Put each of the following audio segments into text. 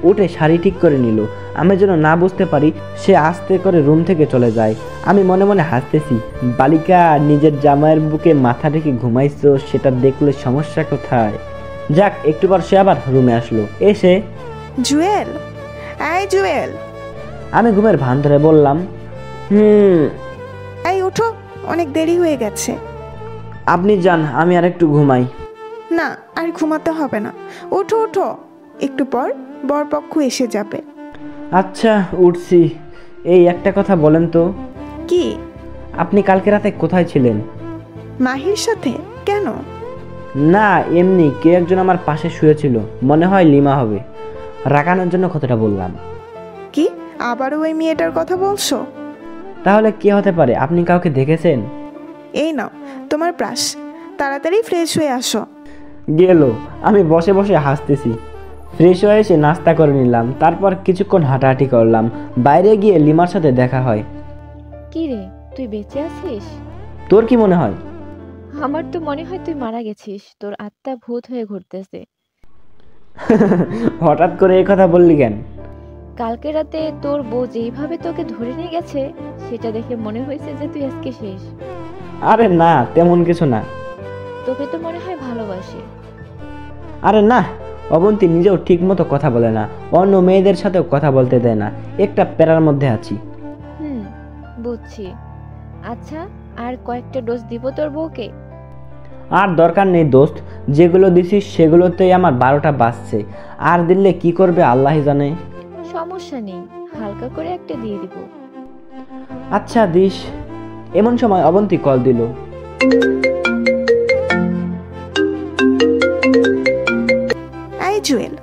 উঠে শাড়ি ঠিক করে নিল। আমি যেন না বুঝতে পারি, সে আস্তে করে রুম থেকে চলে যায়। আমি মনে মনে হাসতেছি, বালিকা নিজের জামাইয়ের বুকে মাথা রেখে ঘুমাইছো, সেটা দেখলে সমস্যা কোথায়। যাক, একটু পর সে আবার রুমে আসলো। এসে, জুয়েল, এই জুয়েল। আমি ঘুমের ভান ধরে বললাম, এই ওঠো, অনেক দেরি হয়ে গেছে। আপনি যান, আমি আর একটু ঘুমাই। না, আর ঘুমাতে হবে না, ওঠো ওঠো, একটু পর বরপক্ষ এসে যাবে। আচ্ছা, উঠছি। এই একটা কথা বলেন তো, কি? আপনি কালকে রাতে কোথায় ছিলেন? মাহির সাথে? কেন? না, এমনি কে একজন আমার পাশে শুয়েছিল, মনে হয় লিমা হবে। রাগানোর জন্য কথাটা বললাম। কি, আবারও ওই মেয়েটার কথা বলছো? তাহলে কে হতে পারে? আপনি কাউকে দেখেছেন? এই নাও তোমার ব্রাশ, তাড়াতাড়ি ফ্রেশ হয়ে আসো। গেল। আমি বসে বসে হাসতেছি। ফ্রেশ হয়ে এসে নাস্তা করে নিলাম, তারপর কিছুক্ষণ হাঁটাহাঁটি করলাম। বাইরে গিয়ে লিমার সাথে দেখা হয়। কি রে, তুই বেঁচে আছিস? তোর কি মনে হয়? আমার তো মনে হয় তুই মারা গেছিস, তোর আত্মা ভূত হয়ে ঘুরতেছে। হঠাৎ করে এই কথা বললি কেন? কালকে রাতে তোর বউ যেইভাবে তোকে ধরে নিয়ে গেছে, সেটা দেখে মনে হয়েছে যে তুই আজকে শেষ। আরে না, তেমন কিছু না। তোকে তো মনে হয় ভালোবাসে। আরে না, অবন্তী নিজেও ঠিক মতো কথা বলে না, অন্য মেয়েদের সাথেও কথা বলতে দেয় না। একটা প্যারার মধ্যে আছি। বুঝছি। আচ্ছা, আর কয়েকটা ডোজ দিব তোর বউকে? আর দরকার নেই দোস্ত, যেগুলো দিছিস সেগুলোতেই আমার 12টা বাজছে। আর দিলে কি করবে আল্লাহই জানে। সমস্যা নেই, হালকা করে একটা দিয়ে দিব। আচ্ছা দিস। এমন সময় অবন্তী কল দিল। এই জুয়েল,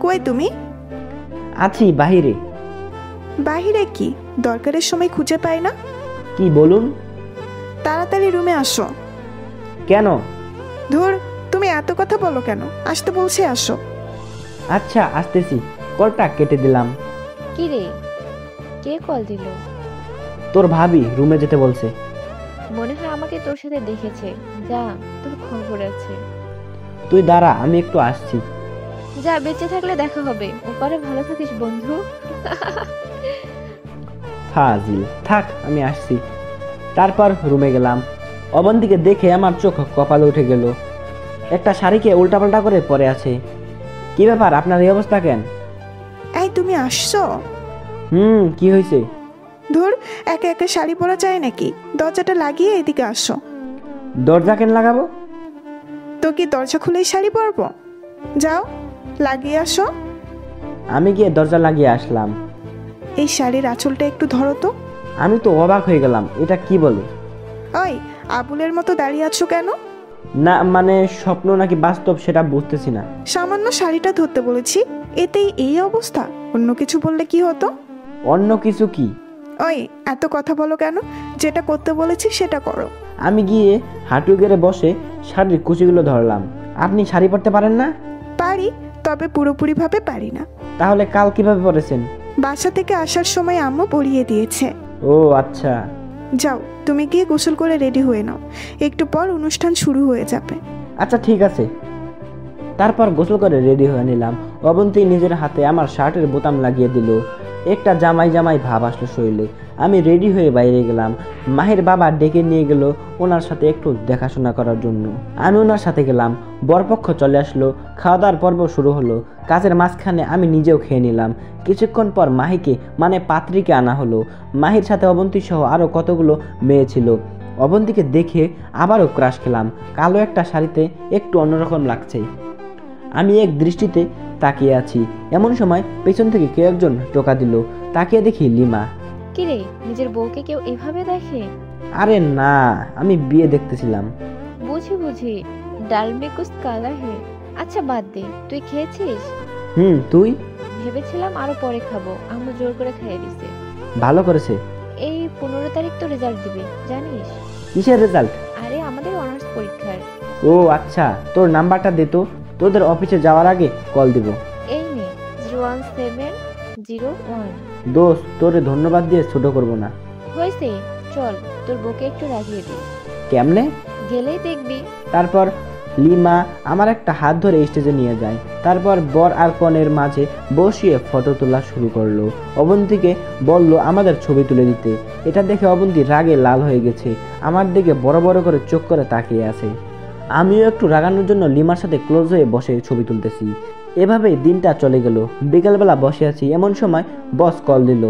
কই তুমি? আছি বাহিরে। বাহিরে কি? দরকারের সময় খুঁজে পাই না। কি বলুন? তাড়াতাড়ি রুমে আসো। কেন? ধুর, তুমি এত কথা বলো কেন? আসতে বলছি, আসো। আচ্ছা, আসতেছি। কলটা কেটে দিলাম। কি রে, কে কল দিল? তোর ভাবি রুমে যেতে বলছে। মনে হয় আমাকে তোর সাথে দেখেছে। যা, তোর খবর আছে। তুই দাঁড়া, আমি একটু আসছি। যা, বেঁচে থাকলে দেখা হবে। ওপারে ভালো থাকিস বন্ধু। ফাজিল, থাক আমি আসছি। তারপর রুমে গেলাম। অবন্তীকে দেখে আমার চোখ কপালে উঠে গেল। একটা শাড়িকে উল্টাপাল্টা করে পরে আছে। কি ব্যাপার, আপনার এই অবস্থা কেন? এই তুমি আসছো? কি হয়েছে? ধুর, একে একে শাড়ি পরা যায় নাকি? দরজাটা লাগিয়ে এদিকে আসো। দরজা কেন লাগাবো? তো কি দরজা খুলেই শাড়ি পরবো? যাও, লাগিয়ে আসো। আমি গিয়ে দরজা লাগিয়ে আসলাম। এই শাড়ির আঁচলটা একটু ধরো তো। আমি তো অবাক হয়ে গেলাম, এটা কি বলে? ওই, আবুলের মতো দাঁড়িয়ে আছো কেন? না মানে স্বপ্ন নাকি বাস্তব সেটা বুঝতেছি না। সামান্য শাড়িটা ধরতে বলেছি, এতেই এই অবস্থা। অন্য কিছু বললে কি হতো? অন্য কিছু কি? ওই, এত কথা বলো কেন? যেটা করতে বলেছি সেটা করো। আমি গিয়ে হাঁটু গেড়ে বসে শাড়ির কুচিগুলো ধরলাম। আপনি শাড়ি পরতে পারেন না? পারি, তবে পুরোপুরিভাবে পারি না। তাহলে কাল কিভাবে পরেছেন? বাসা থেকে আসার সময় আম্মু পরিয়ে দিয়েছে। ও আচ্ছা। যাও, তুমি গিয়ে গোসল করে রেডি হয়ে নাও, একটু পর অনুষ্ঠান শুরু হয়ে যাবে। আচ্ছা ঠিক আছে। তারপর গোসল করে রেডি হয়ে নিলাম। অবন্তী নিজের হাতে আমার শার্টের বোতাম লাগিয়ে দিল। একটা জামাই জামাই ভাব আসলো শরীরে। আমি রেডি হয়ে বাইরে গেলাম। মাহির বাবা ডেকে নিয়ে গেল ওনার সাথে একটু দেখাশোনা করার জন্য। আমি ওনার সাথে গেলাম। বরপক্ষ চলে আসলো। খাওয়া দাওয়ার পর্ব শুরু হলো। কাজের মাঝখানে আমি নিজেও খেয়ে নিলাম। কিছুক্ষণ পর মাহিকে মানে পাত্রীকে আনা হলো। মাহির সাথে অবন্তী সহ আরও কতগুলো মেয়ে ছিল। অবন্তীকে দেখে আবারও ক্রাশ খেলাম। কালো একটা শাড়িতে একটু অন্যরকম লাগছে। আমি এক দৃষ্টিতে তাকিয়ে আছি। এমন সময় পেছন থেকে কেউ একজন টোকা দিল। তাকিয়ে দেখি লিমা। কিরে, নিজের বউকে কেউ এভাবে দেখে? আরে না, আমি বিয়ে দেখতেছিলাম। বুঝি বুঝি, ডাল মে কুছ কালা হে। আচ্ছা বাদ দে, তুই খেয়েছিস? তুই? ভেবেছিলাম আরো পরে খাবো, আম্মু জোর করে খাইয়ে দিছে। ভালো করেছে। এই 15 তারিখ তো রেজাল্ট দিবে, জানিস? কিসের রেজাল্ট? আরে আমাদের অনার্স পরীক্ষার। ও আচ্ছা, তোর নাম্বারটা দে তো, তোদের অফিসে যাওয়ার আগে কল দিব। এই নে, 01701। দোস্ত, তোরে ধন্যবাদ দিয়ে ছোট করব না। হয়েছে, চল তোর বউকে একটু রাগিয়ে দিই। কেমনে? গেলেই দেখবি। তারপর লিমা আমার একটা হাত ধরে স্টেজে নিয়ে যায়। তারপর বর আর কনের মাঝে বসিয়ে ফটো তোলা শুরু করলো। অবন্তীকে বলল আমাদের ছবি তুলে দিতে। এটা দেখে অবন্তী রাগে লাল হয়ে গেছে, আমার দিকে বড় বড় করে চোখ করে তাকিয়ে আছে। আমিও একটু রাগানোর জন্য লিমার সাথে ক্লোজ হয়ে বসে ছবি তুলতেছি। এভাবেই দিনটা চলে গেল। বিকেলবেলা বসে আছি, এমন সময় বস কল দিল।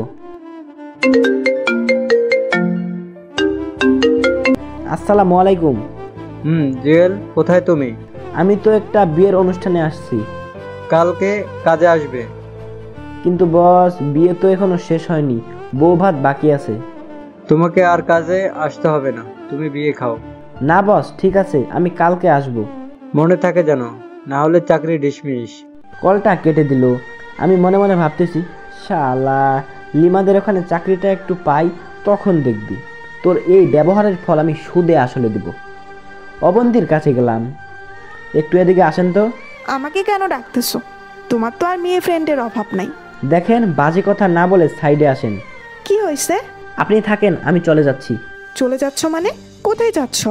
আসসালামু আলাইকুম। জুয়েল, কোথায় তুমি? আমি তো একটা বিয়ের অনুষ্ঠানে আসছি। কালকে কাজে আসবে। কিন্তু বস, বিয়ে তো এখনো শেষ হয়নি, বউ ভাত বাকি আছে। তোমাকে আর কাজে আসতে হবে না, তুমি বিয়ে খাও। না বস, ঠিক আছে, আমি কালকে আসব। মনে থাকে যেন, না হলে চাকরি ডিসমিস। কলটা কেটে দিল। আমি মনে মনে ভাবতেছি, শালা, লিমাদের ওখানে চাকরিটা একটু পাই, তখন দেখবি তোর এই ব্যবহারের ফল আমি সুদে আসলে দিব। অবন্তীর কাছে গেলাম। একটু এদিকে আসেন তো। আমাকে কেন ডাকতেছো? তোমার তো আর মেয়ে ফ্রেন্ডের অভাব নাই। দেখেন, বাজে কথা না বলে সাইডে আসেন। কি হয়েছে? আপনি থাকেন, আমি চলে যাচ্ছি। চলে যাচ্ছ মানে? কোথায় যাচ্ছ?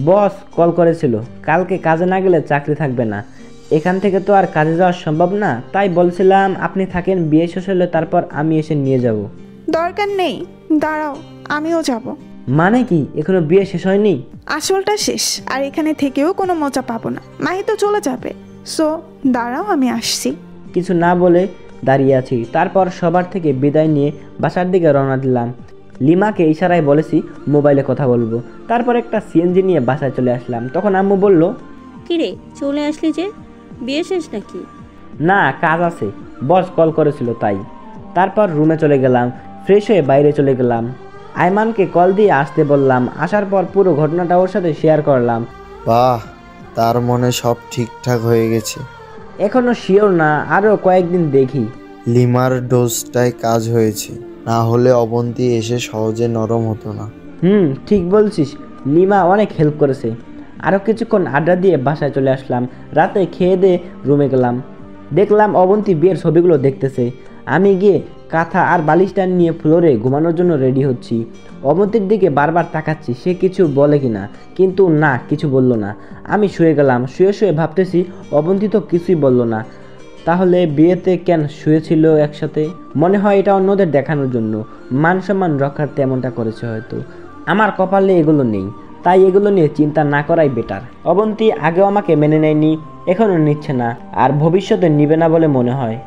বস কল করেছিল, কালকে কাজে না গেলে চাকরি থাকবে না। এখান থেকে তো আর কাজে যাওয়া সম্ভব না, তাই বলছিলাম আপনি থাকেন, বিয়ে শেষ হলে তারপর আমি এসে নিয়ে যাব। দরকার নেই, দাঁড়াও, আমিও যাব। মানে কি, এখনো বিয়ে শেষ হয়নি? আসলটা শেষ, আর এখানে থেকেও কোনো মজা পাবো না। মাহি তো চলে যাবে, সো দাঁড়াও, আমি আসছি। কিছু না বলে দাঁড়িয়ে আছি। তারপর সবার থেকে বিদায় নিয়ে বাসার দিকে রওনা দিলাম। লিমাকে ইশারায় বলেছি মোবাইলে কথা বলবো। তারপর একটা সিএনজি নিয়ে বাসায় চলে আসলাম। তখন আম্মু বলল, কিরে চলে আসলি যে, বিয়ে শেষ নাকি? না, কাজ আছে, বস কল করেছিল তাই। তারপর রুমে চলে গেলাম, ফ্রেশ হয়ে বাইরে চলে গেলাম। আইমানকে কল দিয়ে আসতে বললাম। আসার পর পুরো ঘটনাটা ওর সাথে শেয়ার করলাম। বাহ, তার মনে সব ঠিকঠাক হয়ে গেছে। এখনো শিওর না, আরও কয়েকদিন দেখি। লিমার ডোজটাই কাজ হয়েছে, না হলে অবন্তী এসে সহজে নরম হতো না। ঠিক বলছিস, লিমা অনেক হেল্প করেছে। আরও কিছুক্ষণ আড্ডা দিয়ে বাসায় চলে আসলাম। রাতে খেয়ে দিয়ে রুমে গেলাম। দেখলাম অবন্তী বিয়ের ছবিগুলো দেখতেছে। আমি গিয়ে কাঁথা আর বালিশটা নিয়ে ফ্লোরে ঘুমানোর জন্য রেডি হচ্ছি। অবন্তীর দিকে বারবার তাকাচ্ছি সে কিছু বলে কিনা, কিন্তু না, কিছু বলল না। আমি শুয়ে গেলাম। শুয়ে শুয়ে ভাবতেছি অবন্তী তো কিছুই বলল না, তাহলে বিয়েতে কেন শুয়েছিল একসাথে? মনে হয় এটা অন্যদের দেখানোর জন্য, মান সম্মান রক্ষার্থে এমনটা করেছে হয়তো। আমার কপালে এগুলো নেই, তাই এগুলো নিয়ে চিন্তা না করাই বেটার। অবন্তী আগেও আমাকে মেনে নেয়নি, এখনও নিচ্ছে না, আর ভবিষ্যতে নিবে না বলে মনে হয়।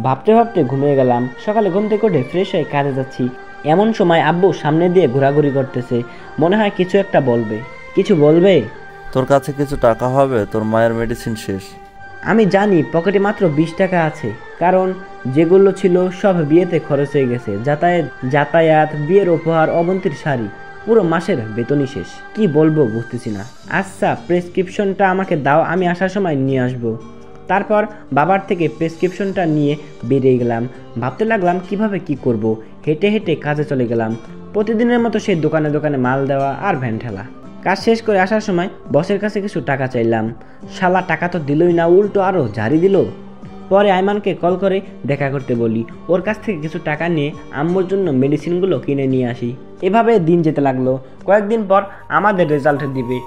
ভাবতে ভাবতে ঘুমিয়ে গেলাম। সকালে ঘুম থেকে উঠে ফ্রেশ হয়ে কাজে যাচ্ছি। এমন সময় আব্বু সামনে দিয়ে ঘোরাঘুরি করতেছে, মনে হয় কিছু একটা বলবে। কিছু বলবে? তোর কাছে কিছু টাকা হবে, তোর মায়ের মেডিসিন শেষ। আমি জানি পকেটে মাত্র 20 টাকা আছে, কারণ যেগুলো ছিল সব বিয়েতে খরচ হয়ে গেছে। যাতায়াত, বিয়ের উপহার, অবন্তীর শাড়ি, পুরো মাসের বেতনই শেষ। কি বলবো বুঝতেছি না। আচ্ছা, প্রেসক্রিপশনটা আমাকে দাও, আমি আসার সময় নিয়ে আসবো। তারপর বাবার থেকে প্রেসক্রিপশনটা নিয়ে বেরিয়ে গেলাম। ভাবতে লাগলাম কিভাবে কি করব। হেঁটে হেঁটে কাজে চলে গেলাম। প্রতিদিনের মতো সেই দোকানে দোকানে মাল দেওয়া আর ভ্যান ঠেলা। কাজ শেষ করে আসার সময় বসের কাছে কিছু টাকা চাইলাম। শালা টাকা তো দিলই না, উল্টো আরও ঝাড়ি দিল। পরে আইমানকে কল করে দেখা করতে বলি, ওর কাছ থেকে কিছু টাকা নিয়ে আম্মুর জন্য মেডিসিনগুলো কিনে নিয়ে আসি। এভাবে দিন যেতে লাগলো। কয়েকদিন পর আমাদের রেজাল্ট দিবে।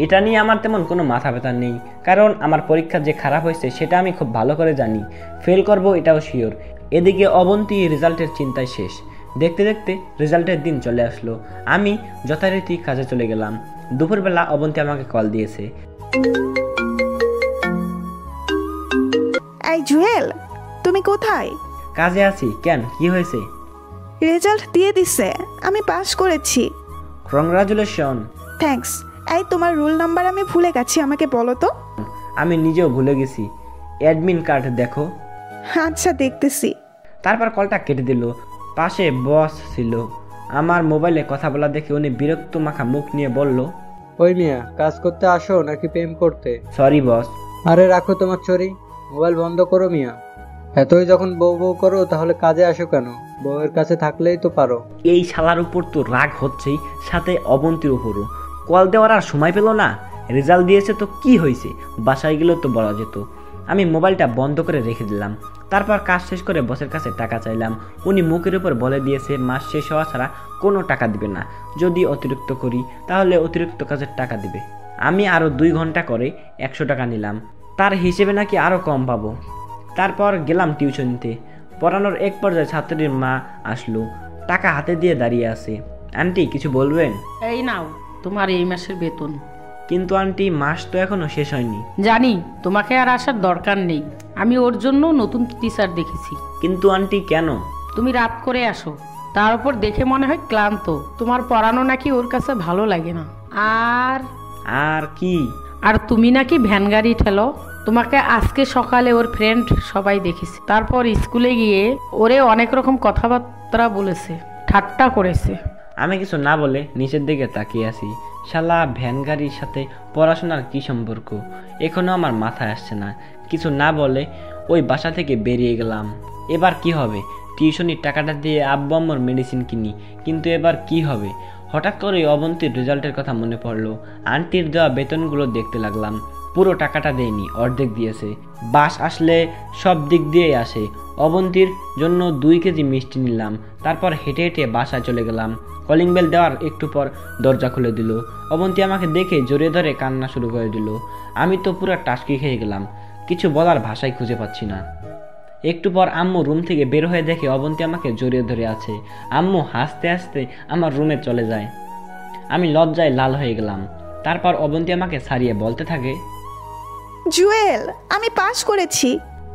এটা নিয়ে আমার তেমন কোনো মাথা ব্যথা নেই, কারণ আমার পরীক্ষা যে খারাপ হয়েছে সেটা আমি খুব ভালো করে জানি। ফেল করব এটাও শিওর। এদিকে অবন্তী রেজাল্টের চিন্তায় শেষ। দেখতে দেখতে রেজাল্টের দিন চলে আসলো। আমি যথারীতি কাজে চলে গেলাম। দুপুরবেলা অবন্তী আমাকে কল দিয়েছে। এই জুয়েল, তুমি কোথায়? কাজে আছি। কেন, কি হয়েছে? রেজাল্ট দিয়ে দিছে, আমি পাস করেছি। কংগ্রাচুলেশন। থ্যাঙ্কস। এই তোমার রোল নাম্বার আমি ভুলে গেছি, আমাকে বলো তো। আমি নিজেও ভুলে গেছি। অ্যাডমিন কার্ড দেখো। আচ্ছা, দেখতেছি। তারপর কলটা কেটে দিল। পাশে বস ছিল। আমার মোবাইলে কথা বলা দেখে উনি বিরক্ত মাখা মুখ নিয়ে বলল, ওই মিয়া, কাজ করতে আসো নাকি প্রেম করতে? Sorry boss. আরে রাখো তোমার চুরি, মোবাইল বন্ধ করো মিয়া। এতই যখন বউ বউ করো তাহলে কাজে আসো কেন? বউয়ের কাছে থাকলেই তো পারো। এই শালার উপর তো রাগ হচ্ছেই, সাথে অবন্তীর উপরও। কল দেওয়ার আর সময় পেল না। রেজাল্ট দিয়েছে তো কি হয়েছে, বাসায় গেলেও তো বলা যেত। আমি মোবাইলটা বন্ধ করে রেখে দিলাম। তারপর কাজ শেষ করে বসের কাছে টাকা চাইলাম। উনি মুখের উপর বলে দিয়েছে মাস শেষ হওয়া ছাড়া কোনো টাকা দিবে না। যদি অতিরিক্ত করি তাহলে অতিরিক্ত কাজের টাকা দিবে। আমি আরও 2 ঘন্টা করে 100 টাকা নিলাম, তার হিসেবে নাকি আরও কম পাবো। তারপর গেলাম টিউশনিতে। পড়ানোর এক পর্যায়ে ছাত্রীর মা আসলো, টাকা হাতে দিয়ে দাঁড়িয়ে আছে। আন্টি কিছু বলবেন? এই নাও তোমার এই মাসের বেতন। কিন্তু আন্টি মাস তো এখনো শেষ হয়নি। জানি তোমাকে আর আসার দরকার নেই, আমি ওর জন্য নতুন টিচার দেখেছি। কিন্তু আন্টি কেন? তুমি রাত করে আসো, তার উপর দেখে মনে হয় ক্লান্ত। তোমার পড়ানো নাকি ওর কাছে ভালো লাগে না। আর কি? আর তুমি নাকি ভ্যান গাড়ি ঠেলো। তোমাকে আজকে সকালে ওর ফ্রেন্ড সবাই দেখেছে। তারপর স্কুলে গিয়ে ওরে অনেক রকম কথাবার্তা বলেছে, ঠাট্টা করেছে। আমি কিছু না বলে নিচের দিকে তাকিয়ে আছি। শালা ভ্যান গাড়ির সাথে পড়াশোনার কি সম্পর্ক এখনো আমার মাথায় আসছে না। কিছু না বলে ওই বাসা থেকে বেরিয়ে গেলাম। এবার কি হবে? টিউশনির টাকাটা দিয়ে আব্বু আম্মুর মেডিসিন কিনি, কিন্তু এবার কি হবে? হঠাৎ করে অবন্তীর রেজাল্টের কথা মনে পড়লো। আন্টির দেওয়া বেতনগুলো দেখতে লাগলাম। পুরো টাকাটা দেয়নি, অর্ধেক দিয়েছে। বাস আসলে সব দিক দিয়েই আসে। অবন্তীর জন্য 2 কেজি মিষ্টি নিলাম। তারপর হেঁটে হেঁটে বাসায় চলে গেলাম। কলিং বেল দেওয়ার একটু পর দরজা খুলে দিল। অবন্তী আমাকে দেখে জড়িয়ে ধরে কান্না শুরু করে দিল। আমি তো পুরো টাসকি খেয়ে গেলাম, কিছু বলার ভাষাই খুঁজে পাচ্ছি না। একটু পর আম্মু রুম থেকে বের হয়ে দেখে অবন্তী আমাকে জড়িয়ে ধরে আছে। আম্মু হাসতে হাসতে আমার রুমে চলে যায়। আমি লজ্জায় লাল হয়ে গেলাম। তারপর অবন্তী আমাকে ছাড়িয়ে বলতে থাকে, জুয়েল, আমি পাস করেছি।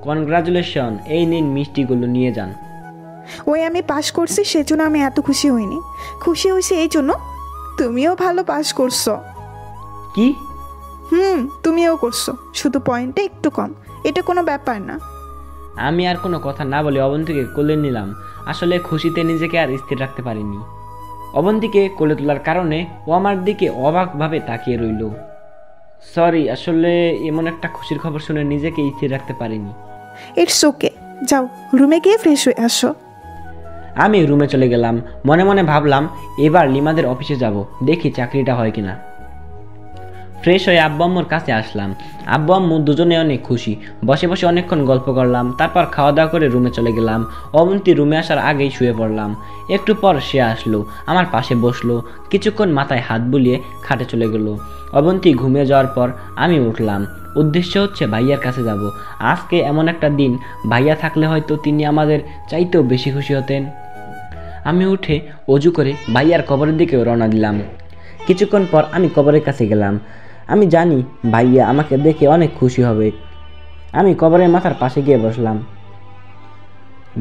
কনগ্রাচুলেশন, এই নিন মিষ্টিগুলো নিয়ে যান। ওই আমি পাস করছি সেজন্য আমি এত খুশি হইনি, খুশি হয়েছি এই জন্য তুমিও ভালো পাস করছো। কি? তুমিও করছো, শুধু পয়েন্টে একটু কম, এটা কোনো ব্যাপার না। আমি আর কোনো কথা না বলে অবন্তীকে কোলে নিলাম। আসলে খুশিতে নিজেকে আর স্থির রাখতে পারিনি। অবন্তীকে কোলে তোলার কারণে ও আমার দিকে অবাকভাবে তাকিয়ে রইল। সরি, আসলে এমন একটা খুশির খবর শুনে নিজেকে স্থির রাখতে পারিনি। ইটস ওকে, যাও রুমে গিয়ে ফ্রেশ হয়ে আসো। আমি রুমে চলে গেলাম। মনে মনে ভাবলাম এবার লিমাদের অফিসে যাব, দেখি চাকরিটা হয় কিনা। ফ্রেশ হয়ে আব্বু আম্মুর কাছে আসলাম। আব্বু আম্মু দুজনে অনেক খুশি। বসে বসে অনেকক্ষণ গল্প করলাম। তারপর খাওয়া দাওয়া করে রুমে চলে গেলাম। অবন্তী রুমে আসার আগেই শুয়ে পড়লাম। একটু পর সে আসলো, আমার পাশে বসলো, কিছুক্ষণ মাথায় হাত বুলিয়ে খাটে চলে গেল। অবন্তী ঘুমিয়ে যাওয়ার পর আমি উঠলাম। উদ্দেশ্য হচ্ছে ভাইয়ার কাছে যাব। আজকে এমন একটা দিন, ভাইয়া থাকলে হয়তো তিনি আমাদের চাইতেও বেশি খুশি হতেন। আমি উঠে অজু করে ভাইয়ার কবরের দিকে রওনা দিলাম। কিছুক্ষণ পর আমি কবরের কাছে গেলাম। আমি জানি ভাইয়া আমাকে দেখে অনেক খুশি হবে। আমি কবরের মাথার পাশে গিয়ে বসলাম।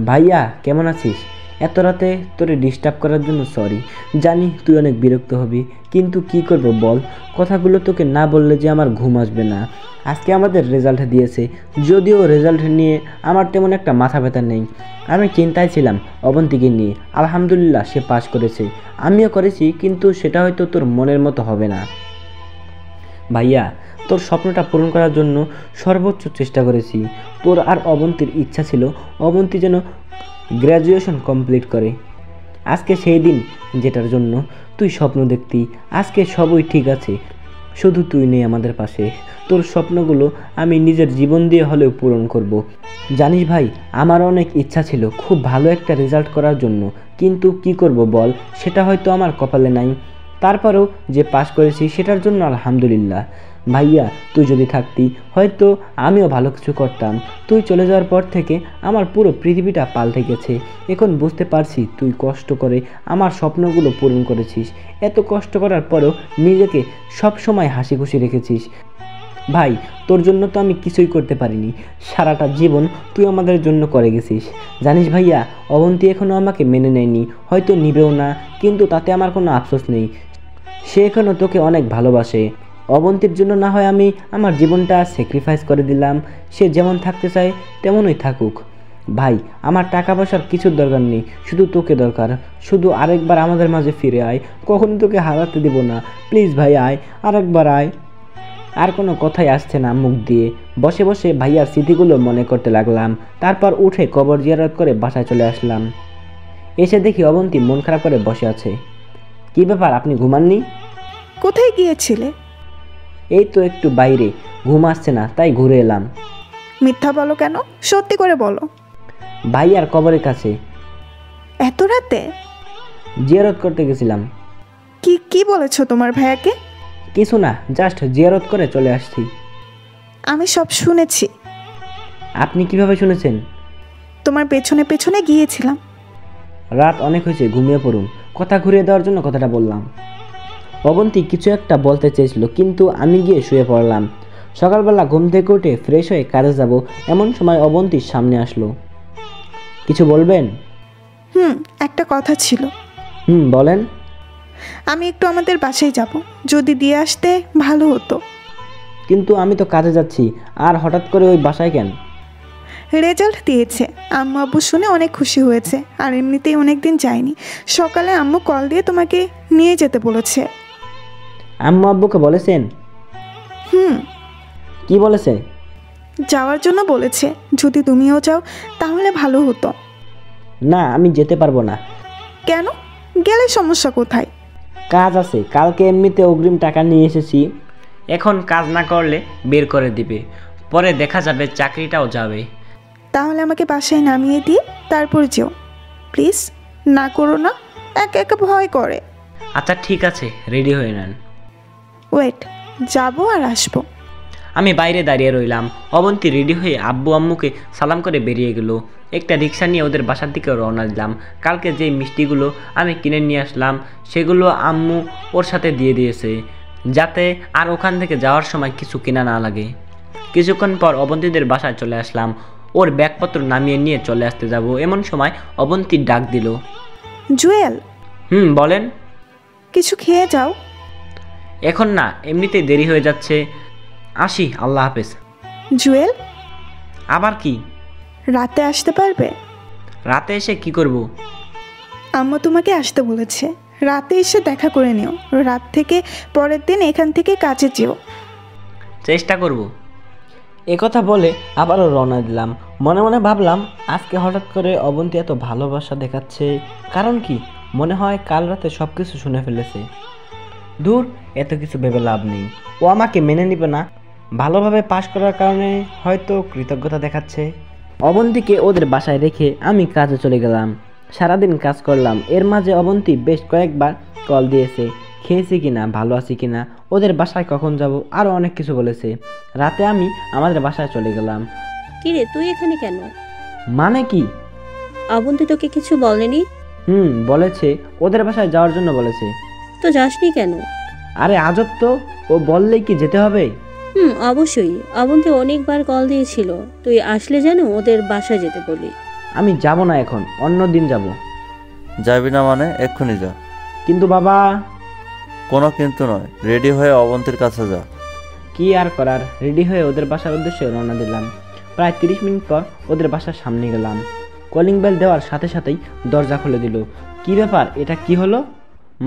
ভাইয়া কেমন আছিস? এত রাতে তোরে ডিস্টার্ব করার জন্য সরি। জানি তুই অনেক বিরক্ত হবি, কিন্তু কি করব বল, কথাগুলো তোকে না বললে যে আমার ঘুম আসবে না। আজকে আমাদের রেজাল্ট দিয়েছে, যদিও রেজাল্ট নিয়ে আমার তেমন একটা মাথা ব্যথা নেই। আমি চিন্তায় ছিলাম অবন্তীকে নিয়ে। আলহামদুলিল্লাহ সে পাস করেছে, আমিও করেছি, কিন্তু সেটা হয়তো তোর মনের মতো হবে না। ভাইয়া, তোর স্বপ্নটা পূরণ করার জন্য সর্বোচ্চ চেষ্টা করেছি। তোর আর অবন্তীর ইচ্ছা ছিল অবন্তী যেন গ্র্যাজুয়েশন কমপ্লিট করে। আজকে সেই দিন যেটার জন্য তুই স্বপ্ন দেখতি, আজকে সবই ঠিক আছে, শুধু তুই নেই আমাদের পাশে। তোর স্বপ্নগুলো আমি নিজের জীবন দিয়ে হলেও পূরণ করব। জানিস ভাই, আমার অনেক ইচ্ছা ছিল খুব ভালো একটা রেজাল্ট করার জন্য, কিন্তু কি করব বল, সেটা হয়তো আমার কপালে নাই। তারপরেও যে পাস করেছি সেটার জন্য আলহামদুলিল্লাহ। ভাইয়া, তুই যদি থাকতি হয়তো আমিও ভালো কিছু করতাম। তুই চলে যাওয়ার পর থেকে আমার পুরো পৃথিবীটা পাল্টে গেছে। এখন বুঝতে পারছি তুই কষ্ট করে আমার স্বপ্নগুলো পূরণ করেছিস। এত কষ্ট করার পরেও নিজেকে সব সময় হাসি খুশি রেখেছিস। ভাই, তোর জন্য তো আমি কিছুই করতে পারিনি। সারাটা জীবন তুই আমাদের জন্য করে গেছিস। জানিস ভাইয়া, অবন্তী এখনও আমাকে মেনে নেয়নি, হয়তো নিবেও না, কিন্তু তাতে আমার কোনো আফসোস নেই। সে এখনও তোকে অনেক ভালোবাসে। অবন্তীর জন্য না হয় আমি আমার জীবনটা স্যাক্রিফাইস করে দিলাম। সে যেমন থাকতে চায় তেমনই থাকুক। ভাই, আমার টাকা পয়সার কিছুর দরকার নেই, শুধু তোকে দরকার। শুধু আরেকবার আমাদের মাঝে ফিরে আয়, কখনো তোকে হারাতে দেব না। প্লিজ ভাই, আয়, আরেকবার আয়। আর কোনো কথাই আসছে না মুখ দিয়ে। বসে বসে ভাইয়ার স্মৃতিগুলো মনে করতে লাগলাম। তারপর উঠে কবর জিয়ারত করে বাসায় চলে আসলাম। এসে দেখি অবন্তী মন খারাপ করে বসে আছে। কি ব্যাপার, আপনি ঘুমাননি? কোথায় গিয়েছিলে? এই তো একটু বাইরে, ঘুম আসছে না তাই ঘুরে এলাম। মিথ্যা বলো কেন, সত্যি করে বলো। ভাইয়ার কবরের কাছে। এত রাতে? জিয়ারত করতে গেছিলাম। কি বলেছো তোমার ভাইয়াকে? কিছু না, জাস্ট জিয়ারত করে চলে আসছি। আমি সব শুনেছি। আপনি কিভাবে শুনেছেন? তোমার পেছনে পেছনে গিয়েছিলাম। রাত অনেক হয়েছে, ঘুমিয়ে পড়ুন। কথা ঘুরিয়ে দেওয়ার জন্য কথাটা বললাম। অবন্তী কিছু একটা বলতে চেয়েছিল, কিন্তু আমি গিয়ে শুয়ে পড়লাম। সকালবেলা ঘুম থেকে উঠে ফ্রেশ হয়ে কাজে যাব, এমন সময় অবন্তীর সামনে আসলো। কিছু বলবেন? একটা কথা ছিল। বলেন। আমি একটু আমাদের বাসায় যাব, যদি দিয়ে আসতে ভালো হতো। কিন্তু আমি তো কাজে যাচ্ছি, আর হঠাৎ করে ওই বাসায় কেন? রেজাল্ট দিয়েছে, আম্মু আব্বু শুনে অনেক খুশি হয়েছে, আর এমনিতেই অনেক দিন যায়নি। সকালে আম্মু কল দিয়ে তোমাকে নিয়ে যেতে বলেছে। আম্মু আব্বুকে বলেছেন? কি বলেছে? যাওয়ার জন্য বলেছে, যদি তুমিও যাও তাহলে ভালো হতো। না, আমি যেতে পারবো না। কেন? গেলে সমস্যা কোথায়? কাজ আছে, কালকে এমনিতে অগ্রিম টাকা নিয়ে এসেছি। এখন কাজ না করলে বের করে দিবে, পরে দেখা যাবে চাকরিটাও যাবে। তাহলে আমাকে বাসায় নামিয়ে দিয়ে তারপর যেও প্লিজ। না করো না, একা একা ভয় করে। আচ্ছা ঠিক আছে, রেডি হয়ে নেন। ওয়েট, যাবো আর আসবো। আমি বাইরে দাঁড়িয়ে রইলাম। অবন্তী রেডি হয়ে আব্বু আম্মুকে সালাম করে বেরিয়ে গেল। একটা রিক্সা নিয়ে ওদের বাসার দিকে রওনা দিলাম। কালকে যে মিষ্টিগুলো আমি কিনে নিয়ে আসলাম সেগুলো আম্মু ওর সাথে দিয়ে দিয়েছে, যাতে আর ওখান থেকে যাওয়ার সময় কিছু কেনা না লাগে। কিছুক্ষণ পর অবন্তীদের বাসায় চলে আসলাম। ওর ব্যাগপত্র নামিয়ে নিয়ে চলে আসতে যাব, এমন সময় অবন্তীর ডাক দিল। জুয়েল। বলেন। কিছু খেয়ে যাও। এখন না, এমনিতেই দেরি হয়ে যাচ্ছে। আসি, আল্লাহ হাফেজ। জুয়েল। আবার কি? রাতে আসতে পারবে? রাতে এসে কি করব? আম্মু তোমাকে আসতে বলেছে, রাতে এসে দেখা করে নিও। রাত থেকে পরের দিন এখান থেকে কাজে যেও। চেষ্টা করব। কথা বলে আবারও রওনা দিলাম। মনে মনে ভাবলাম, আজকে হঠাৎ করে অবন্তী এত ভালোবাসা দেখাচ্ছে, কারণ কি? মনে হয় কাল রাতে সব কিছু শুনে ফেলেছে। দূর, এত কিছু ভেবে লাভ নেই। ও আমাকে মেনে নিবে না, ভালোভাবে পাশ করার কারণে হয়তো কৃতজ্ঞতা দেখাচ্ছে। অবন্তীকে ওদের বাসায় রেখে আমি কাজে চলে গেলাম। সারাদিন কাজ করলাম। এর মাঝে অবন্তী বেশ কয়েকবার কল দিয়েছে, খেয়েছি কিনা, ভালো আছি কিনা, ওদের বাসায় কখন যাব, আরও অনেক কিছু বলেছে। রাতে আমি আমাদের বাসায় চলে গেলাম। কিরে, তুই এখানে কেন? মানে কি? অবন্তী তোকে কিছু বলেনি? বলেছে, ওদের বাসায় যাওয়ার জন্য বলেছে। তো যাসনি কেন? আরে আজব তো, ও বললেই কি যেতে হবে? অবশ্যই। অবন্তী অনেকবার কল দিয়েছিল, তুই আসলে যেন ওদের বাসায় যেতে বলি। আমি যাব না এখন, অন্য দিন যাব। যাবি না মানে? এক্ষুনি যা। কিন্তু বাবা। কোনো কিন্তু নয়, রেডি হয়ে অবন্তীর কাছে যা। কি আর করার, রেডি হয়ে ওদের বাসার উদ্দেশ্যে রওনা দিলাম। প্রায় 30 মিনিট পর ওদের বাসার সামনে গেলাম। কলিং বেল দেওয়ার সাথে সাথেই দরজা খুলে দিল। কি ব্যাপার, এটা কি হলো?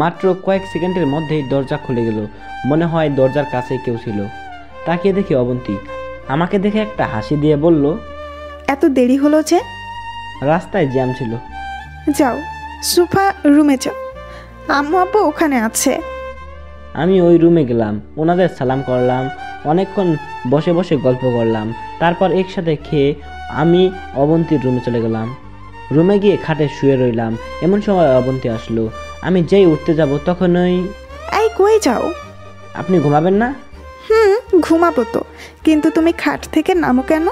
মাত্র কয়েক সেকেন্ডের মধ্যেই দরজা খুলে গেল। মনে হয় দরজার কাছে কেউ ছিল। তাকিয়ে দেখি অবন্তী। আমাকে দেখে একটা হাসি দিয়ে বলল, এত দেরি হলো যে? রাস্তায় জ্যাম ছিল। যাও, সোফা রুমে যাও, আম্মু আব্বু ওখানে আছে। আমি ওই রুমে গেলাম, ওনাদের সালাম করলাম, অনেকক্ষণ বসে বসে গল্প করলাম। তারপর একসাথে খেয়ে আমি অবন্তীর রুমে চলে গেলাম। রুমে গিয়ে খাটে শুয়ে রইলাম। এমন সময় অবন্তী আসলো। আমি যেই উঠতে যাব তখনই, এই কই যাও? আপনি ঘুমাবেন না? ঘুমাবো তো, কিন্তু তুমি খাট থেকে নামো কেন?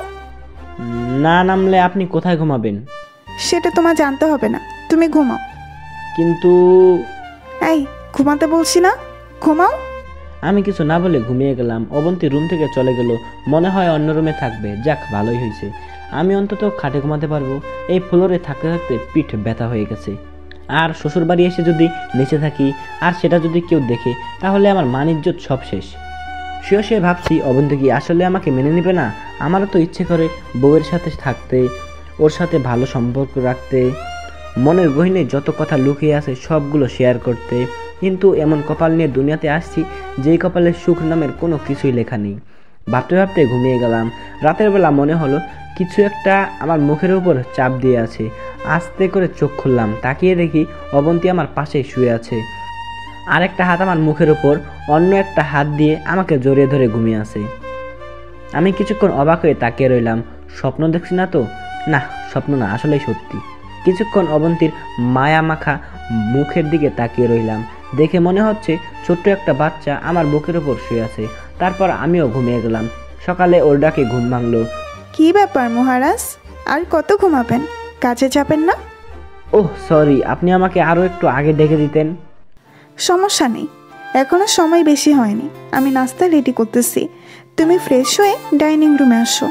না নামলে আপনি কোথায় ঘুমাবেন? সেটা তোমার জানতে হবে না, তুমি ঘুমাও। কিন্তু এই, ঘুমাতে বলছি না, ঘুমাও। আমি কিছু না বলে ঘুমিয়ে গেলাম। অবন্তী রুম থেকে চলে গেল, মনে হয় অন্য রুমে থাকবে। যাক, ভালোই হয়েছে, আমি অন্তত খাটে ঘুমাতে পারবো। এই ফ্লোরে থাকতে থাকতে পিঠ ব্যথা হয়ে গেছে। আর শ্বশুর বাড়ি এসে যদি নিচে থাকি, আর সেটা যদি কেউ দেখে, তাহলে আমার মান ইজ্জত সব শেষ। শুয়ে শুয়ে ভাবছি, অবন্তী কি আসলে আমাকে মেনে নেবে না? আমারও তো ইচ্ছে করে বউয়ের সাথে থাকতে, ওর সাথে ভালো সম্পর্ক রাখতে, মনের গহীনে যত কথা লুকিয়ে আছে সবগুলো শেয়ার করতে। কিন্তু এমন কপাল নিয়ে দুনিয়াতে আসছি যেই কপালে সুখ নামের কোনো কিছুই লেখা নেই। ভাবতে ভাবতে ঘুমিয়ে গেলাম। রাতের বেলা মনে হলো কিছু একটা আমার মুখের উপর চাপ দিয়ে আছে। আস্তে করে চোখ খুললাম, তাকিয়ে দেখি অবন্তী আমার পাশেই শুয়ে আছে। আর একটা হাত আমার মুখের উপর, অন্য একটা হাত দিয়ে আমাকে জড়িয়ে ধরে ঘুমিয়ে আছে। আমি কিছুক্ষণ অবাক হয়ে তাকিয়ে রইলাম। স্বপ্ন দেখছি না তো? না, স্বপ্ন না, আসলেই সত্যি। কিছুক্ষণ অবন্তীর মায়া মাখা মুখের দিকে তাকিয়ে রইলাম। দেখে মনে হচ্ছে ছোট্ট একটা বাচ্চা আমার বুকের ওপর শুয়ে আছে। তারপর আমিও ঘুমিয়ে গেলাম। সকালে ওর ডাকে ঘুম ভাঙলো। কি ব্যাপার মহারাজ, আর কত ঘুমাবেন? কাজে যাবেন না? ওহ সরি, আপনি আমাকে আরও একটু আগে ডেকে দিতেন। সমস্যা নেই, এখনো সময় বেশি হয়নি। আমি নাস্তা রেডি করতেছি, তুমি ফ্রেশ হয়ে ডাইনিং রুমে আসো।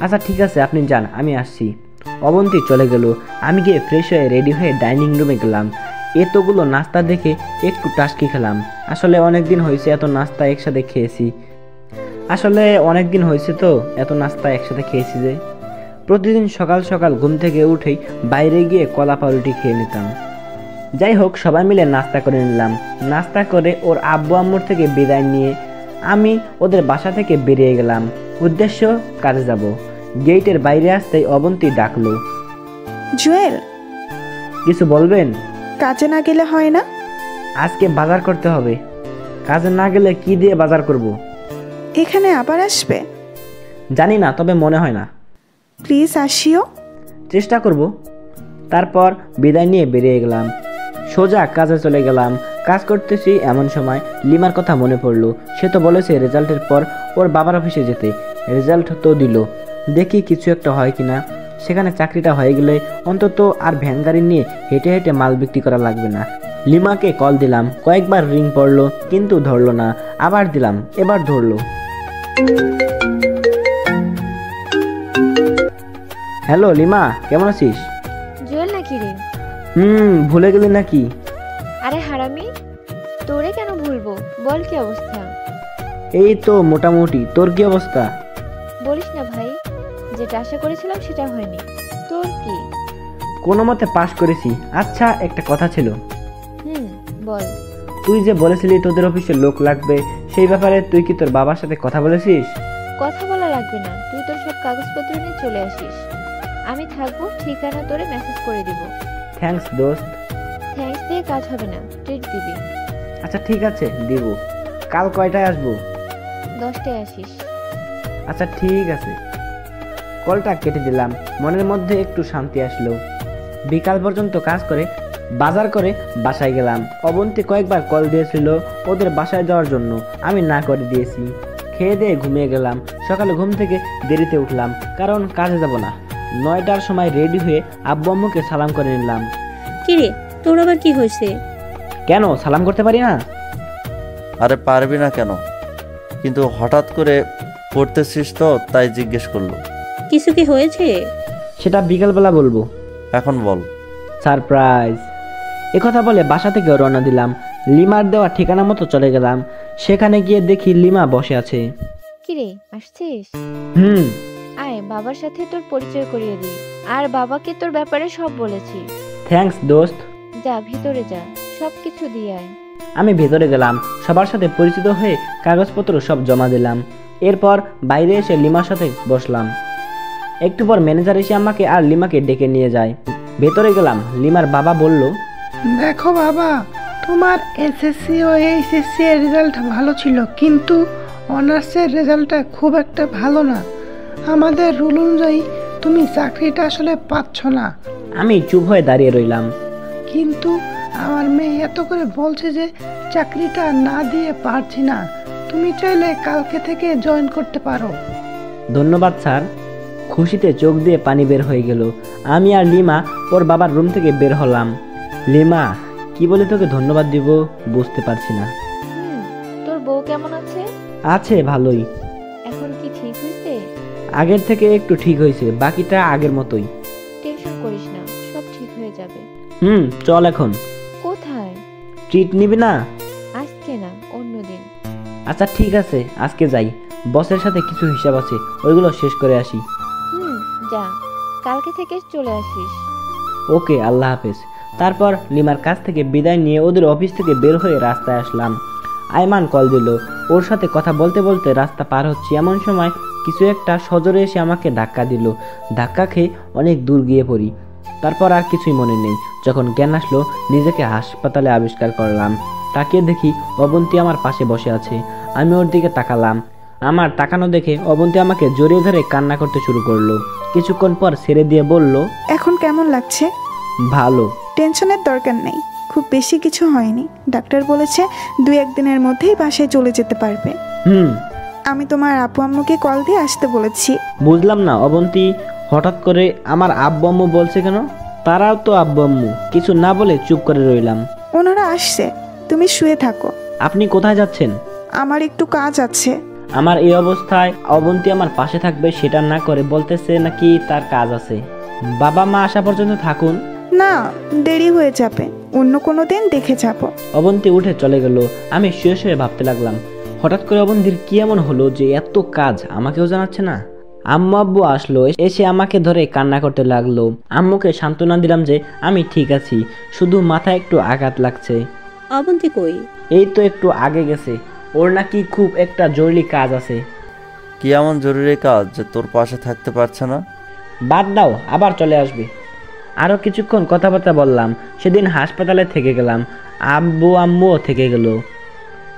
আচ্ছা ঠিক আছে, আপনি যান, আমি আসছি। অবন্তী চলে গেল। আমি গিয়ে ফ্রেশ হয়ে রেডি হয়ে ডাইনিং রুমে গেলাম। এতগুলো নাস্তা দেখে একটু টাসকি খেলাম। আসলে অনেক দিন হয়েছে এত নাস্তা একসাথে খেয়েছি। এত নাস্তা একসাথে খেয়েছি যে প্রতিদিন সকাল সকাল ঘুম থেকে উঠেই বাইরে গিয়ে কলা পাউরুটি খেয়ে নিতাম। যাই হোক, সবাই মিলে নাস্তা করে নিলাম। নাস্তা করে ওর আব্বু আম্মুর থেকে বিদায় নিয়ে আমি ওদের বাসা থেকে বেরিয়ে গেলাম। উদ্দেশ্য কাজে যাব। গেটের বাইরে আসতেই অবন্তী ডাকলো। জুয়েল, কিছু বলবেন? কাজে না গেলে হয় না? আজকে বাজার করতে হবে। কাজে না গেলে কি দিয়ে বাজার করব? এখানে আবার আসবে? জানি না, তবে মনে হয় না। প্লিজ আসিও। চেষ্টা করব। তারপর বিদায় নিয়ে বেরিয়ে গেলাম। সোজা কাজে চলে গেলাম। কাজ করতেছি এমন সময় লিমার কথা মনে পড়লো। সে তো বলেছে রেজাল্টের পর ওর বাবার অফিসে যেতে। রেজাল্ট তো দিল, দেখি কিছু একটা হয় কিনা। সেখানে চাকরিটা হয়ে গেলে অন্তত আর ভ্যান গাড়ি নিয়ে হেঁটে হেঁটে মাল বিক্রি করা লাগবে না। লিমাকে কল দিলাম, কয়েকবার রিং পড়লো কিন্তু ধরলো না। আবার দিলাম, এবার ধরলো। হ্যালো লিমা, কেমন আছিস? জুয়েল নাকি রে? ভুলে গেলি নাকি? আরে হারামি, তোরে কেন ভুলবো? বল কি অবস্থা? এই তো মোটামুটি। তোর কি অবস্থা? বলিস না ভাই, যেটা আশা করেছিলাম সেটা হয়নি। তোর কি? কোনো মতে পাশ করেছি। আচ্ছা, একটা কথা ছিল। বল। তুই যে বলেছিলি তোদের অফিসে লোক লাগবে, সেই ব্যাপারে তুই কি তোর বাবার সাথে কথা বলেছিস? কথা বলা লাগবে না, তুই তোর সব কাগজপত্র নিয়ে চলে আসিস। আমি থাকবো, ঠিকানা তোরে মেসেজ করে দিব। থ্যাঙ্কস দোস্ত। থ্যাঙ্কস দিয়ে কাজ হবে না, ট্রিট দিবি। আচ্ছা ঠিক আছে, দিব। কাল কয়টায় আসবো? 10টায় আসিস। আচ্ছা ঠিক আছে। কলটা কেটে দিলাম। মনের মধ্যে একটু শান্তি আসলো। বিকাল পর্যন্ত কাজ করে বাজার করে বাসায় গেলাম। অবন্তী কয়েকবার কল দিয়েছিল ওদের বাসায় যাওয়ার জন্য, আমি না করে দিয়েছি। খেয়ে দিয়ে ঘুমিয়ে গেলাম। সকালে ঘুম থেকে দেরিতে উঠলাম, কারণ কাজে যাব না। 9টার সময় রেডি হয়ে আব্বু আম্মুকে সালাম করে নিলাম। কিরে, তোর আবার কি হয়েছে? কেন সালাম করতে পারি না? আরে পারবি না কেন? কিন্তু হঠাৎ করে করতেছিস তো, তাই জিজ্ঞেস করলো। কিছু কি হয়েছে? সেটা বিকালবেলা বলবো। এখন বল। সারপ্রাইজ। একথা বলে বাসা থেকে রওনা দিলাম। লিমার দেওয়া ঠিকানা মতো চলে গেলাম। সেখানে গিয়ে দেখি লিমা বসে আছে। কিরে, আসছিস? আয়, বাবার সাথে তোর পরিচয় করিয়ে দিই। আর বাবাকে তোর ব্যাপারে সব বলেছি। থ্যাঙ্কস দোস্ত। যা, ভিতরে যা, সবকিছু দিয়ে আয়। আমি ভেতরে গেলাম। সবার সাথে পরিচিত হয়ে কাগজপত্র সব জমা দিলাম। এরপর বাইরে এসে লিমার সাথে বসলাম। একটু পর ম্যানেজার এসে আমাকে আর লিমাকে ডেকে নিয়ে যায়। ভেতরে গেলাম। লিমার বাবা বলল, দেখো বাবা, তোমার এসএসসি ও এইচএসসি এর রেজাল্ট ভালো ছিল, কিন্তু অনার্সের রেজাল্টটা খুব একটা ভালো না। আমাদের রুল অনুযায়ী তুমি চাকরিটা আসলে পাচ্ছ না। আমি চুপ হয়ে দাঁড়িয়ে রইলাম। কিন্তু আমার মেয়ে এত করে বলছে যে চাকরিটা না দিয়ে পারছি না। তুমি চাইলে কালকে থেকে জয়েন করতে পারো। ধন্যবাদ স্যার। খুশিতে চোখ দিয়ে পানি বের হয়ে গেল। আমি আর লিমা ওর বাবার রুম থেকে বের হলাম। লিমা, কি বলে তোকে ধন্যবাদ দিব বুঝতে পারছি না। তোর বউ কেমন আছে? আছে ভালোই। এখন কি ঠিক হয়েছে? আগের থেকে একটু ঠিক হয়েছে, বাকিটা আগের মতোই। টেনশন করিস না, সব ঠিক হয়ে যাবে। চল এখন। কোথায়? ট্রিট নিবি না? আজকে না, অন্যদিন। আচ্ছা ঠিক আছে, আজকে যাই। বসের সাথে কিছু হিসাব আছে, ওইগুলো শেষ করে আসি। যা, কালকে থেকে চলে আসিস। ওকে, আল্লাহ হাফেজ। তারপর লিমার কাছ থেকে বিদায় নিয়ে ওদের অফিস থেকে বের হয়ে রাস্তায় আসলাম। আইমান কল দিল। ওর সাথে কথা বলতে বলতে রাস্তা পার হচ্ছি, এমন সময় কিছু একটা সজোরে এসে আমাকে ধাক্কা দিল। ধাক্কা খেয়ে অনেক দূর গিয়ে পড়ি। তারপর আর কিছুই মনে নেই। যখন জ্ঞান আসলো, নিজেকে হাসপাতালে আবিষ্কার করলাম। তাকিয়ে দেখি অবন্তী আমার পাশে বসে আছে। আমি ওর দিকে তাকালাম। আমার তাকানো দেখে অবন্তী আমাকে জড়িয়ে ধরে কান্না করতে শুরু করলো। কিছুক্ষণ পর ছেড়ে দিয়ে বলল, এখন কেমন লাগছে? ভালো। টেনশনের দরকার নেই, খুব বেশি কিছু হয়নি। ডাক্তার বলেছে 2-1 দিনের মধ্যেই বাসায় চলে যেতে পারবে। আমি তোমার আব্বু আম্মুকে কল দিয়ে আসতে বলেছি। বুঝলাম না অবন্তী, হঠাৎ করে আমার আব্বু আম্মু বলছে কেন? তারাও তো আব্বু আম্মু। কিছু না বলে চুপ করে রইলাম। ওনারা আসছে, তুমি শুয়ে থাকো। আপনি কোথায় যাচ্ছেন? আমার একটু কাজ আছে। আমার এই অবস্থায় অবন্তী আমার পাশে থাকবে সেটা না করে বলতেছে নাকি তার কাজ আছে। বাবা মা আসা পর্যন্ত থাকুন। না, দেরি হয়ে যাবে, অন্য কোনো দিন দেখে যাব। অবন্তী উঠে চলে গেল। আমি শুয়ে শুয়ে ভাবতে লাগলাম, হঠাৎ করে অবন্তীর কি এমন হলো যে এত কাজ আমাকেও জানাচ্ছে না। আম্মু আব্বু আসলো, এসে আমাকে ধরে কান্না করতে লাগলো। আম্মুকে সান্ত্বনা দিলাম যে আমি ঠিক আছি, শুধু মাথায় একটু আঘাত লাগছে। অবন্তী কই? এই তো একটু আগে গেছে, ওর নাকি খুব একটা জরুরি কাজ আছে। কি এমন জরুরি কাজ যে তোর পাশে থাকতে পারছে না? বাদ দাও, আবার চলে আসবে। আরও কিছুক্ষণ কথাবার্তা বললাম। সেদিন হাসপাতালে থেকে গেলাম, আব্বু আম্মুও থেকে গেল।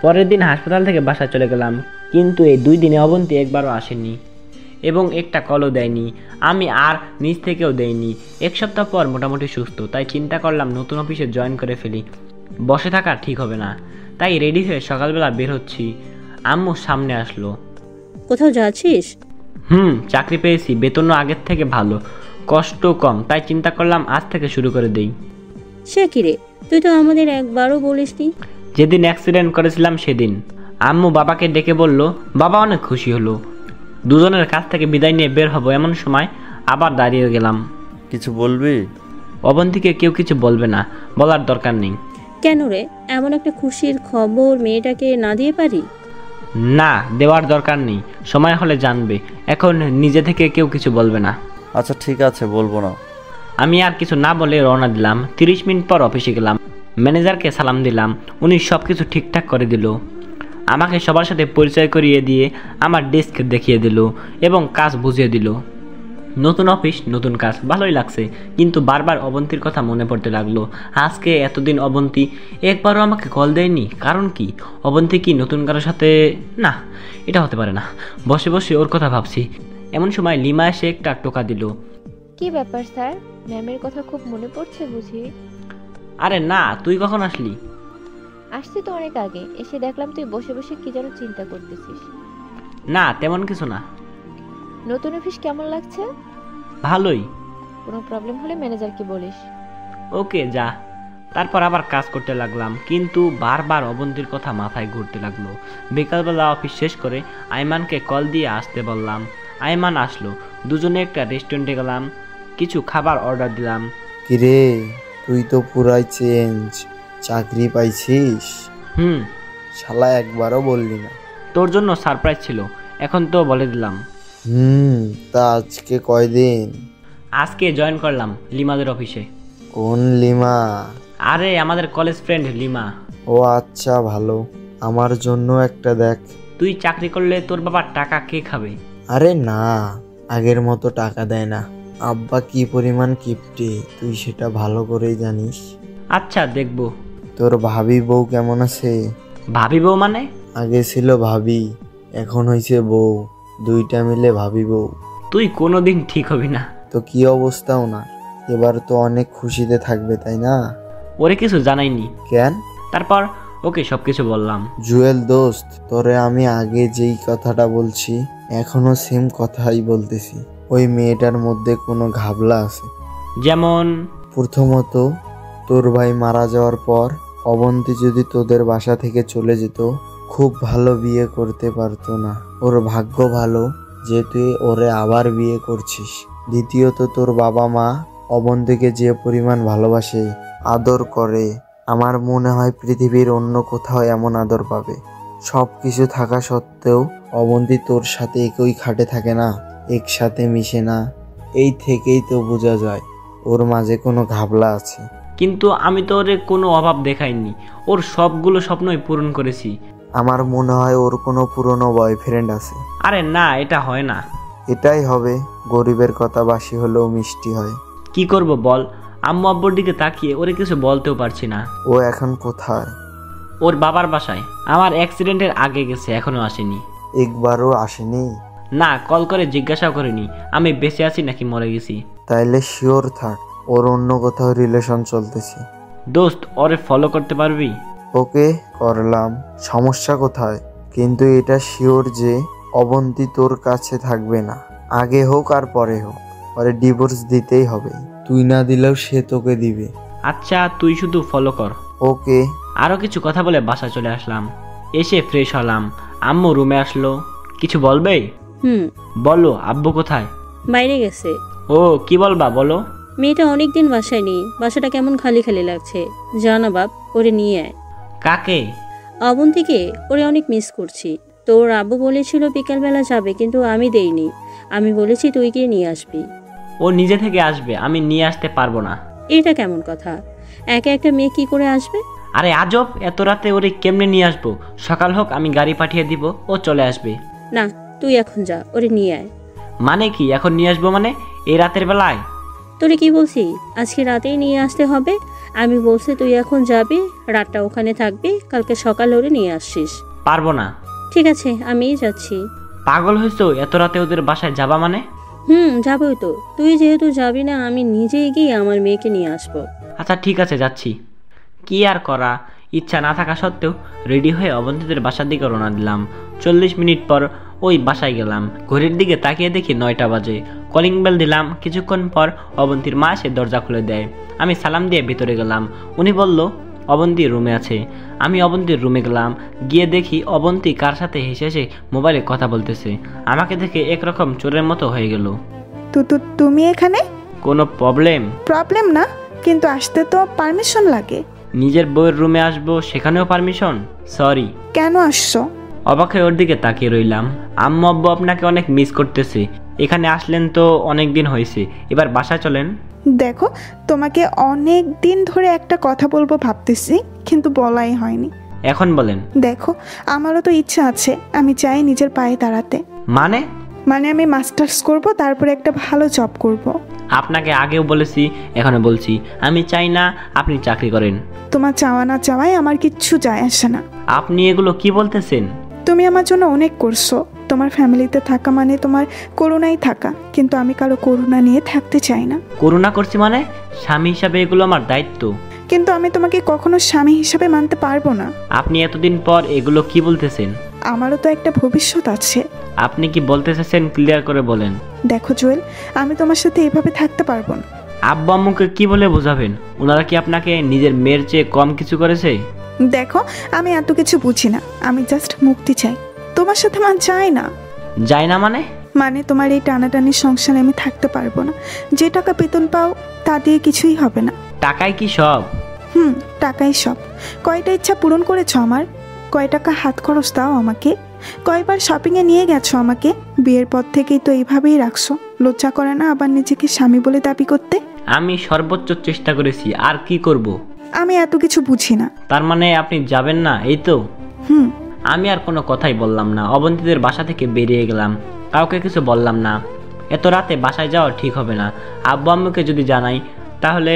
পরের দিন হাসপাতাল থেকে বাসায় চলে গেলাম, কিন্তু এই 2 দিনে অবন্তী একবারও আসেনি এবং একটা কলও দেয়নি। আমি আর নিজ থেকেও দেয়নি। 1 সপ্তাহ পর মোটামুটি সুস্থ, তাই চিন্তা করলাম নতুন অফিসে জয়েন করে ফেলি। বসে থাকা ঠিক হবে না, তাই রেডি হয়ে সকালবেলা বের হচ্ছি। আম্মু সামনে আসলো। কোথাও যাচ্ছিস? চাকরি পেয়েছি, বেতনও আগের থেকে ভালো, কষ্ট কম, তাই চিন্তা করলাম আজ থেকে শুরু করে দেই। সে কি রে, তুই তো আমাদের একবারও বলিসনি। যেদিন অ্যাক্সিডেন্ট করেছিলাম সেদিন আম্মু বাবাকে ডেকে বলল, বাবা অনেক খুশি হলো। দুজনের কাছ থেকে বিদায় নিয়ে বের হব, এমন সময় আবার দাঁড়িয়ে গেলাম। কিছু বলবি? অবন্তীকে কেউ কিছু বলবে না, বলার দরকার নেই। কেন রে, এমন একটা খুশির খবর মেয়েটাকে না দিয়ে পারি? না, দেওয়ার দরকার নেই, সময় হলে জানবে। এখন নিজে থেকে কেউ কিছু বলবে না। আচ্ছা ঠিক আছে, বলবো না। আমি আর কিছু না বলে রওনা দিলাম। 30 মিনিট পর অফিসে গেলাম। ম্যানেজারকে সালাম দিলাম, উনি সব কিছু ঠিকঠাক করে দিল। আমাকে সবার সাথে পরিচয় করিয়ে দিয়ে আমার ডেস্ক দেখিয়ে দিল এবং কাজ বুঝিয়ে দিল। নতুন অফিস, নতুন কাজ, ভালোই লাগছে, কিন্তু বারবার অবন্তীর কথা মনে পড়তে লাগলো। আজকে এতদিন অবন্তী একবারও আমাকে কল দেয়নি, কারণ কি? অবন্তী কি নতুন কারোর সাথে? না, এটা হতে পারে না। বসে বসে ওর কথা ভাবছি, এমন সময় লিমা এসে একটা টোকা দিল। কি ব্যাপার স্যার, ম্যামের কথা খুব মনে পড়ছে বুঝি? আরে না, তুই কখন আসলি? আসছি তো অনেক আগে, এসে দেখলাম তুই বসে বসে কি যেন চিন্তা করতেছিস। না, তেমন কিছু না। নতুন অফিস কেমন লাগছে? ভালোই। কোনো প্রবলেম হলে ম্যানেজারকে বলিস। ওকে, যা। তারপর আবার কাজ করতে লাগলাম, কিন্তু বারবার অবন্তীর কথা মাথায় ঘুরতে লাগলো। বিকালবেলা অফিস শেষ করে আইমানকে কল দিয়ে আসতে বললাম। আইমান আসলো, দুজনে একটা রেস্টুরেন্টে গেলাম, কিছু খাবার অর্ডার দিলাম। কিরে, তুই তো পুরাই চেঞ্জ, চাকরি পাইছিস? শালা একবারও বললি না। তোর জন্য সারপ্রাইজ ছিল, এখন তো বলে দিলাম। তা আজকে কয়দিন? আজকে জয়েন করলাম লিমাদের অফিসে। কোন লিমা? আরে আমাদের কলেজ ফ্রেন্ড লিমা। ও আচ্ছা, ভালো। আমার জন্য একটা দেখ। তুই চাকরি করলে তোর বাবার টাকা কে খাবে? আরে না, আগের মতো টাকা দেয় না। আব্বা কি পরিমাণ কিপটে তুই সেটা ভালো করেই জানিস। আচ্ছা, দেখবো। তোর ভাবি বউ কেমন আছে? ভাবি বউ মানে? আগে ছিল ভাবি, এখন হয়েছে বউ, 2টা মিলে ভাবি বউ। তুই কোনোদিন ঠিক হবি না। তো কি অবস্থা ওনার? এবার তো অনেক খুশিতে থাকবে, তাই না? ওরে কিছু জানাইনি। কেন? তারপর ওকে সবকিছু বললাম। জুয়েল দোস্ত, তোরে আমি আগে যেই কথাটা বলছি এখনো সেম কথাই বলতেছি। ওই মেয়েটার মধ্যে কোনো ঘাবলা আছে। যেমন? প্রথমত, তোর ভাই মারা যাওয়ার পর অবন্তী যদি তোদের বাসা থেকে চলে যেত, খুব ভালো বিয়ে করতে পারতো না। ওর ভাগ্য ভালো যে তুই ওরে আবার বিয়ে করছিস। দ্বিতীয়ত, তোর বাবা মা অবন্তীকে যে পরিমাণ ভালোবাসে, আদর করে, আমার মনে হয় পৃথিবীর অন্য কোথাও এমন আদর পাবে। সব কিছু থাকা সত্ত্বেও অবন্তী তোর সাথে একই খাটে থাকে না, একসাথে মিশে না। এই থেকেই তো বোঝা যায় ওর মাঝে কোনো ঘাবলা আছে। কিন্তু আমি তো ওরে কোনো অভাব দেখাইনি, ওর সবগুলো স্বপ্নই পূরণ করেছি। আমার মনে হয় ওর কোনো পুরনো বয়ফ্রেন্ড আছে। আরে না, এটা হয় না। এটাই হবে, গরিবের কথা বাসি হলেও মিষ্টি হয়। কি করব বল, আম্মু আব্বুর দিকে তাকিয়ে ওরে কিছু বলতেও পারছি না। ও এখন কোথায়? ওর বাবার বাসায়। আমার অ্যাক্সিডেন্টের আগে গেছে, এখনো আসেনি। একবারও আসেনি? না, কল করে জিজ্ঞাসাও করিনি আমি বেঁচে আছি নাকি মরে গেছি। তাইলে শিওর থাক ওর অন্য কোথাও রিলেশন চলতেছে। দোস্ত ওরে ফলো করতে পারবি? ওকে করলাম, সমস্যা কোথায়? কিন্তু এটা শিওর যে অবন্তী তোর কাছে থাকবে না, আগে হোক আর পরে হোক, ওরে ডিভোর্স দিতেই হবে। তুই না দিলেও সে তোকে দিবে। আচ্ছা তুই শুধু ফলো কর। ওকে। আরো কিছু কথা বলে বাসা চলে আসলাম। এসে ফ্রেশ হলাম। আম্মু রুমে আসলো। কিছু বলবে? বলো, আব্বু কোথায়? বাইরে গেছে। ও, কি বলবা বলো। মেয়েটা অনেকদিন বাসায় নেই, বাসাটা কেমন খালি খালি লাগছে। যা না বাপ, ওরে নিয়ে আয়। কাকে? অবন্তীকে। ওরে অনেক মিস করছি। তোর আব্বু বলেছিল বিকালবেলা যাবে, কিন্তু আমি দেইনি। আমি বলেছি তুই গিয়ে নিয়ে আসবি। ও নিজে থেকে আসবে, আমি নিয়ে আসতে পারবো না। এটা কেমন কথা? একা একটা মেয়ে কি করে আসবে? আরে আজব, এত রাতে ওরে কেমনে নিয়ে আসবো? সকাল হোক, আমি গাড়ি পাঠিয়ে দিব, ও চলে আসবে। না, তুই এখন যা, ওরে নিয়ে আয়। মানে কি এখন নিয়ে আসবো? মানে এই রাতের বেলায়? তোরে কি বলছি, আজকে রাতেই নিয়ে আসতে হবে। আমি বলছি তুই এখন যাবি, রাতটা ওখানে থাকবি, কালকে সকালে ওরে নিয়ে আসছিস। পারবো না। ঠিক আছে, আমিই যাচ্ছি। পাগল হয়েছো? এত রাতে ওদের বাসায় যাবা মানে? যাবই তো। তুই যেহেতু যাবি না, আমি নিজেই গিয়ে আমার মেয়েকে নিয়ে আসবো। আচ্ছা ঠিক আছে, যাচ্ছি। কি আর করা, ইচ্ছা না থাকা সত্ত্বেও রেডি হয়ে অবন্তীদের বাসার দিকে রওনা দিলাম। 40 মিনিট পর ওই বাসায় গেলাম। ঘড়ির দিকে তাকিয়ে দেখি 9টা বাজে। কলিং বেল দিলাম। কিছুক্ষণ পর অবন্তীর মা এসে দরজা খুলে দেয়। আমি সালাম দিয়ে ভিতরে গেলাম। উনি বলল অবন্তী রুমে আছে। আমি অবন্তীর রুমে গেলাম। গিয়ে দেখি অবন্তী কার সাথে হেসে হেসে মোবাইলে কথা বলতেছে। আমাকে দেখে একরকম চোরের মতো হয়ে গেল। তুমি এখানে? কোনো প্রবলেম না, কিন্তু আসতে তো পারমিশন লাগে। নিজের বউয়ের রুমে আসবো, সেখানেও পারমিশন? সরি। কেন আসছো? অবাক হয়ে ওর দিকে তাকিয়ে রইলাম। আম্মু আব্বু আপনাকে অনেক মিস করতেছে। এখানে আসলেন তো অনেক দিন হয়েছে, এবার বাসায় চলেন। দেখো, তোমাকে অনেক দিন ধরে একটা কথা বলবো ভাবতেছি, কিন্তু বলাই হয়নি। এখন বলেন। দেখো, আমারও তো ইচ্ছা আছে, আমি চাই নিজের পায়ে দাঁড়াতে। মানে আমি মাস্টার্স করব, তারপরে একটা ভালো জব করব। আপনাকে আগেও বলেছি, এখনো বলছি, আমি চাই না আপনি চাকরি করেন। তোমার চাওয়া না চাওয়ায় আমার কিচ্ছু যায় আসে না। আপনি এগুলো কি বলতেছেন? তুমি আমার জন্য অনেক করছো। তোমার ফ্যামিলিতে থাকা মানে তোমার করুণাই থাকা, কিন্তু আমি কারো করুণা নিয়ে থাকতে চাই না। করুণা করছি মানে? স্বামী হিসাবে এগুলো আমার দায়িত্ব। কিন্তু আমি তোমাকে কখনো স্বামী হিসাবে মানতে পারবো না। আপনি এতদিন পর এগুলো কি বলতেছেন? আমারও তো একটা ভবিষ্যৎ আছে। আপনি কি বলতে চাচ্ছেন ক্লিয়ার করে বলেন। দেখো জুয়েল, আমি তোমার সাথে এভাবে থাকতে পারবো না। আব্বু আম্মুকে কি বলে বোঝাবেন? ওনারা কি আপনাকে নিজের মেয়ের চেয়ে কম কিছু করেছে? দেখো, আমি এত কিছু বুঝি না, আমি জাস্ট মুক্তি চাই। তোমার সাথে মান চাই না। যাই না মানে তোমার এই টানাটানির সংসারে আমি থাকতে পারবো না। যে টাকা বেতন পাও তা দিয়ে কিছুই হবে না। টাকাই কি সব? টাকাই সব। কয়টা ইচ্ছা পূরণ করেছো আমার? কয় টাকা হাত খরচ দাও আমাকে? কয়বার শপিংয়ে নিয়ে গেছো আমাকে? বিয়ের পর থেকেই তো এইভাবেই রাখছো। লজ্জা করে না আবার নিজেকে স্বামী বলে দাবি করতে? আমি সর্বোচ্চ চেষ্টা করেছি, আর কি করব? আমি এত কিছু বুঝি না। তার মানে আপনি যাবেন না, এই তো? আমি আর কোনো কথাই বললাম না। অবন্তীদের বাসা থেকে বেরিয়ে গেলাম। কাউকে কিছু বললাম না। এত রাতে বাসায় যাওয়া ঠিক হবে না। আব্বু আম্মুকে যদি জানাই তাহলে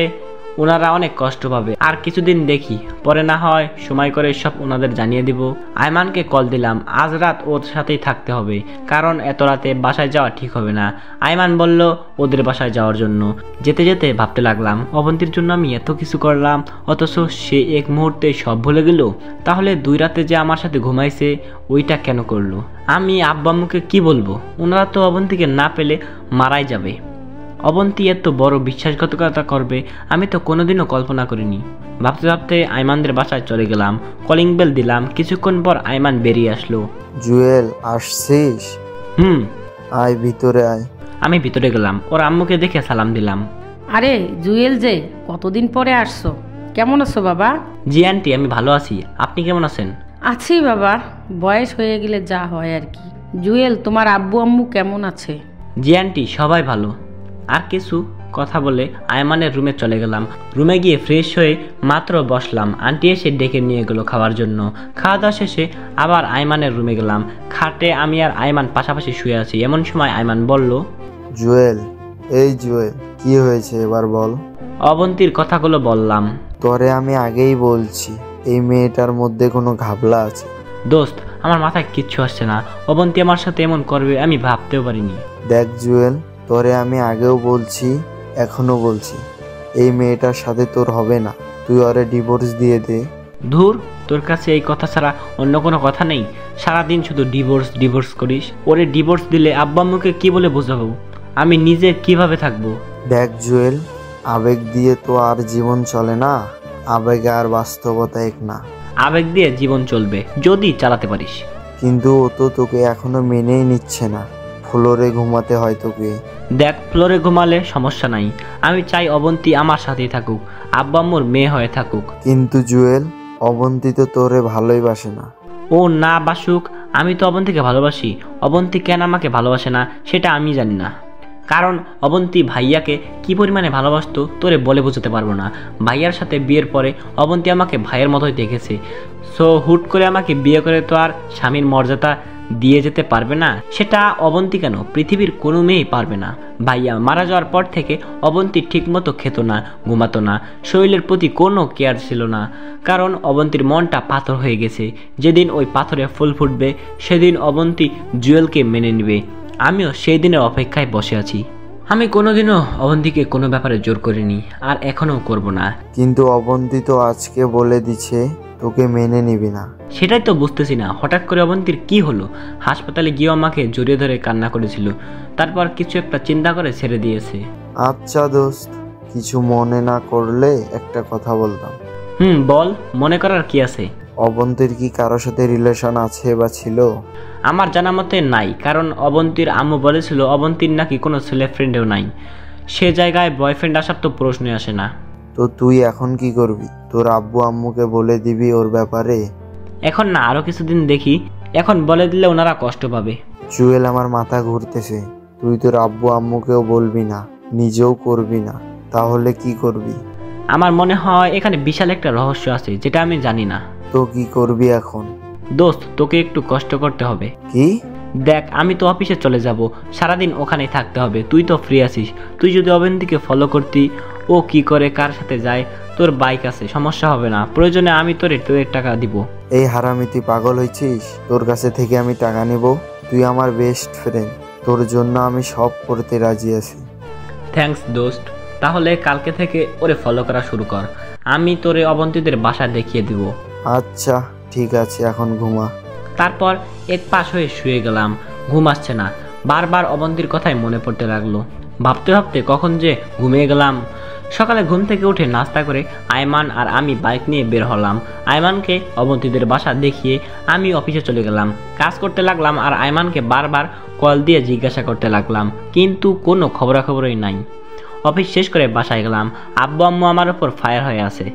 ওনারা অনেক কষ্ট পাবে। আর কিছুদিন দেখি, পরে না হয় সময় করে সব ওনাদের জানিয়ে দিব। আয়মানকে কল দিলাম। আজ রাত ওর সাথেই থাকতে হবে, কারণ এত রাতে বাসায় যাওয়া ঠিক হবে না। আয়মান বলল ওদের বাসায় যাওয়ার জন্য। যেতে যেতে ভাবতে লাগলাম, অবন্তীর জন্য আমি এত কিছু করলাম, অথচ সে এক মুহূর্তে সব ভুলে গেল। তাহলে 2 রাতে যে আমার সাথে ঘুমাইছে, ওইটা কেন করলো? আমি আব্বু আম্মুকে কি বলবো? ওনারা তো অবন্তীকে না পেলে মারাই যাবে। অবন্তী এত বড় বিশ্বাসঘাতকতা করবে আমি তো কোনোদিনও কল্পনা করিনি। ভাবতে ভাবতে আয়মানদের বাসায় চলে গেলাম। কলিং বেল দিলাম। কিছুক্ষণ পর আয়মান বেরিয়ে আসলো। জুয়েল, আসছিস? আয় ভিতরে আয়। আমি ভিতরে গেলাম। ওর আম্মুকে দেখে সালাম দিলাম। আরে জুয়েল যে, কতদিন পরে আসছো, কেমন আছো বাবা? জি আন্টি, আমি ভালো আছি। আপনি কেমন আছেন? আছি বাবা, বয়স হয়ে গেলে যা হয় আর কি। জুয়েল, তোমার আব্বু আম্মু কেমন আছে? জি আন্টি, সবাই ভালো। আর কিছু কথা বলে আয়মানের রুমে চলে গেলাম। রুমে গিয়ে ফ্রেশ হয়ে মাত্র বসলাম, আন্টি এসে ডেকে নিয়ে গেল খাওয়ার জন্য। খাওয়া দাওয়া শেষে আবার আয়মানের রুমে গেলাম। খাটে আমি আর আয়মান পাশাপাশি শুয়ে আছি। এমন সময় আয়মান বলল, জুয়েল, এই জুয়েল, কি হয়েছে এবার বল। অবন্তীর কথাগুলো বললাম। তোরে আমি আগেই বলছি, এই মেয়েটার মধ্যে কোনো ঘাবলা আছে। দোস্ত, আমার মাথায় কিচ্ছু আসছে না। অবন্তী আমার সাথে এমন করবে আমি ভাবতেও পারিনি। দেখ জুয়েল, তোরে আমি আগেও বলছি, এখনো বলছি, এই মেয়েটার সাথে তোর হবে না। তুই ওরে ডিভোর্স দিয়ে দে। ধুর, তোর কাছে এই কথা ছাড়া অন্য কোনো কথা নেই? সারাদিন শুধু ডিভোর্স ডিভোর্স করিস। ওরে ডিভোর্স দিলে আব্বা আম্মুকে কি বলে বোঝাবো? আমি নিজে কিভাবে থাকবো? দেখ জুয়েল, আবেগ দিয়ে তো আর জীবন চলে না, আবেগ আর বাস্তবতা এক না। আবেগ দিয়ে জীবন চলবে যদি চালাতে পারিস। কিন্তু ও তো তোকে এখনো মেনেই নিচ্ছে না, ফ্লোরে ঘুমাতে হয় তোকে। দেখ, ফ্লোরে ঘুমালে সমস্যা নাই, আমি চাই অবন্তী আমার সাথেই থাকুক, আব্বা আম্মুর মেয়ে হয়ে থাকুক। কিন্তু জুয়েল, অবন্তী তো তোরে ভালোই বাসে না। ও না বাসুক, আমি তো অবন্তীকে ভালোবাসি। অবন্তী কেন আমাকে ভালোবাসে না সেটা আমি জানি না, কারণ অবন্তী ভাইয়াকে কি পরিমাণে ভালোবাসতো তোরে বলে বোঝাতে পারবো না। ভাইয়ার সাথে বিয়ের পরে অবন্তী আমাকে ভাইয়ের মতোই দেখেছে। সো হুট করে আমাকে বিয়ে করে তো আর স্বামীর মর্যাদা দিয়ে যেতে পারবে না। সেটা অবন্তী কেন, পৃথিবীর কোনো মেয়েই পারবে না। ভাইয়া মারা যাওয়ার পর থেকে অবন্তী ঠিকমতো খেত না, ঘুমাতো না, শরীরের প্রতি কোনো কেয়ার ছিল না, কারণ অবন্তীর মনটা পাথর হয়ে গেছে। যেদিন ওই পাথরে ফুল ফুটবে সেদিন অবন্তী জুয়েলকে মেনে নেবে। আমিও সেই দিনের অপেক্ষায় বসে আছি। আমি কোনোদিনও অবন্তীকে কোনো ব্যাপারে জোর করিনি, আর এখনও করব না। কিন্তু অবন্তী তো আজকে বলে দিচ্ছে তোকে মেনে নিবি না। সেটাই তো বুঝতেছি না, হঠাৎ করে অবন্তীর কি হলো? হাসপাতালে গিয়ে আমাকে জড়িয়ে ধরে কান্না করেছিল, তারপর কিছু একটা চিন্তা করে ছেড়ে দিয়েছে। আচ্ছা দোস্ত, কিছু মনে না করলে একটা কথা বলতাম। বল, মনে করার কি আছে? অবন্তীর কি কারোর সাথে রিলেশন আছে বা ছিল? আমার জানা মতে নাই, কারণ অবন্তীর আম্মু বলেছিল অবন্তীর নাকি কোনো ছেলে ফ্রেন্ডও নাই। সে জায়গায় বয়ফ্রেন্ড আসার তো প্রশ্নই আসে না। তো তুই এখন কি করবি? তোর আব্বু আম্মুকে বলে দিবি ওর ব্যাপারে? এখন না, আরো কিছুদিন দেখি। এখন বলে দিলে ওনারা কষ্ট পাবে। জুয়েল, আমার মাথা ঘুরতেছে। তুই তোর আব্বু আম্মুকেও বলবি না, নিজেও করবি না, তাহলে কি করবি? আমার মনে হয় এখানে বিশাল একটা রহস্য আছে যেটা আমি জানি না। তো কি করবি এখন? দোস্ত, তোকে একটু কষ্ট করতে হবে। কি? দেখ, আমি তো অফিসে চলে যাব, সারাদিন ওখানেই থাকতে হবে। তুই তো ফ্রি আছিস, তুই যদি অবন্তীকে ফলো করতি, ও কি করে কার সাথে যায়, তোর বাইক আছে, সমস্যা হবে না। প্রয়োজনে আমি তোর টাকা দিব। এই হারামি, তুই পাগল হয়েছিস? তোর কাছে থেকে আমি টাকা নেব? তুই আমার বেস্ট ফ্রেন্ড, তোর জন্য আমি সব করতে রাজি আছি। থ্যাঙ্কস দোস্ত। তাহলে কালকে থেকে ওরে ফলো করা শুরু কর, আমি তোরে অবন্তীদের বাসা দেখিয়ে দিব। আচ্ছা ঠিক আছে, এখন ঘুমা। তারপর এক পাশ হয়ে শুয়ে গেলাম, ঘুম আসছে না। বারবার অবন্তীর কথাই মনে পড়তে লাগলো। ভাবতে ভাবতে কখন যে ঘুমিয়ে গেলাম। সকালে ঘুম থেকে উঠে নাস্তা করে আয়মান আর আমি বাইক নিয়ে বের হলাম। আয়মানকে অবন্তীদের বাসা দেখিয়ে আমি অফিসে চলে গেলাম, কাজ করতে লাগলাম। আর আয়মানকে বারবার কল দিয়ে জিজ্ঞাসা করতে লাগলাম, কিন্তু কোনো খবরাখবরই নাই। অফিস শেষ করে বাসায় গেলাম। আব্বু আম্মু আমার উপর ফায়ার হয়ে আছে।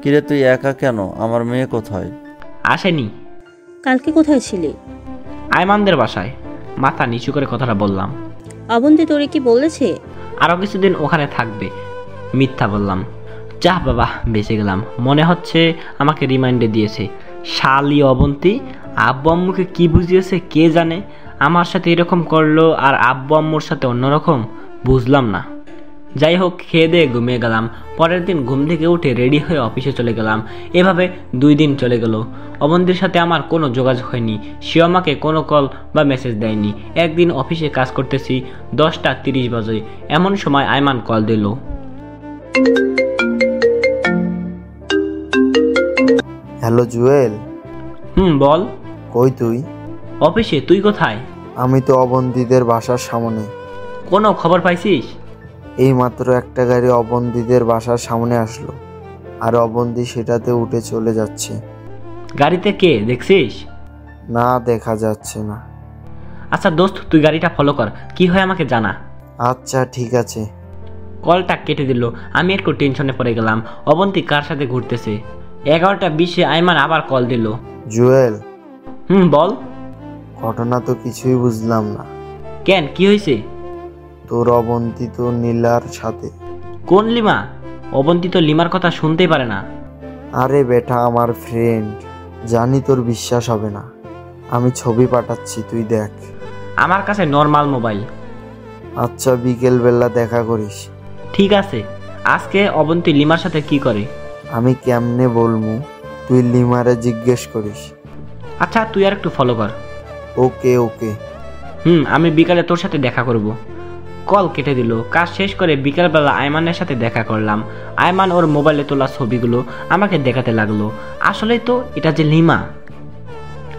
কিরে, তুই একা কেন? আমার মেয়ে কোথায়? আসেনি। কালকে কোথায় ছিলি? আয়মানদের বাসায়। মাথা নিচু করে কথাটা বললাম। অবন্তী তোরে কি বলেছে? আরো কিছুদিন ওখানে থাকবে। মিথ্যা বললাম। যাহ বাবা, বেঁচে গেলাম। মনে হচ্ছে আমাকে রিমাইন্ডে দিয়েছে। শালি অবন্তী আব্বু আম্মুকে কি বুঝিয়েছে কে জানে, আমার সাথে এরকম করলো আর আব্বু আম্মুর সাথে অন্যরকম, বুঝলাম না। যাই হোক, খেয়ে দিয়ে ঘুমিয়ে গেলাম। পরের দিন ঘুম থেকে উঠে রেডি হয়ে অফিসে চলে গেলাম। এভাবে 2 দিন চলে গেল। অবন্তীর সাথে আমার কোনো যোগাযোগ হয়নি, সে আমাকে কোনো কল বা মেসেজ দেয়নি। একদিন অফিসে কাজ করতেছি, 10:30 বাজে। এমন সময় আয়মান কল দিল। হ্যালো জুয়েল। বল। কই তুই? অফিসে। তুই কোথায়? আমি তো অবন্তীদের বাসার সামনে। কোনো খবর পাইছিস? এই মাত্র একটা গাড়ি অবন্তীদের বাসার সামনে আসলো, আর অবন্তী সেটাতে উঠে চলে যাচ্ছে। গাড়িতে কে দেখছিস? না, দেখা যাচ্ছে না। আচ্ছা দোস্ত, তুই গাড়িটা ফলো কর, কি হয় আমাকে জানা। আচ্ছা ঠিক আছে। কলটা কেটে দিল। আমি একটু টেনশনে পড়ে গেলাম, অবন্তী কার সাথে ঘুরতেছে। 11:20 আয়মান আবার কল দিল। জুয়েল। বল। ঘটনা তো কিছুই বুঝলাম না। কেন, কি হয়েছে? তোর অবন্তী তো নীলার সাথে। কোন লিমা? অবন্তী তো লিমার কথা শুনতেই পারে না। আরে বেটা, আমার ফ্রেন্ড, জানি তোর বিশ্বাস হবে না, আমি ছবি পাঠাচ্ছি, তুই দেখ। আমার কাছে নর্মাল মোবাইল। আচ্ছা, বিকেল বেলা দেখা করিস। ঠিক আছে। আজকে অবন্তী লিমার সাথে কি করে? আমি কেমনে বলবো, তুই লিমারে জিজ্ঞেস করিস। আচ্ছা, তুই আর একটু ফলো কর। ওকে ওকে। আমি বিকালে তোর সাথে দেখা করব। কল কেটে দিল। কাজ শেষ করে বিকালবেলা আয়মানের সাথে দেখা করলাম। আয়মান ওর মোবাইলে তোলা ছবিগুলো আমাকে দেখাতে লাগলো। আসলেই তো এটা যে লিমা।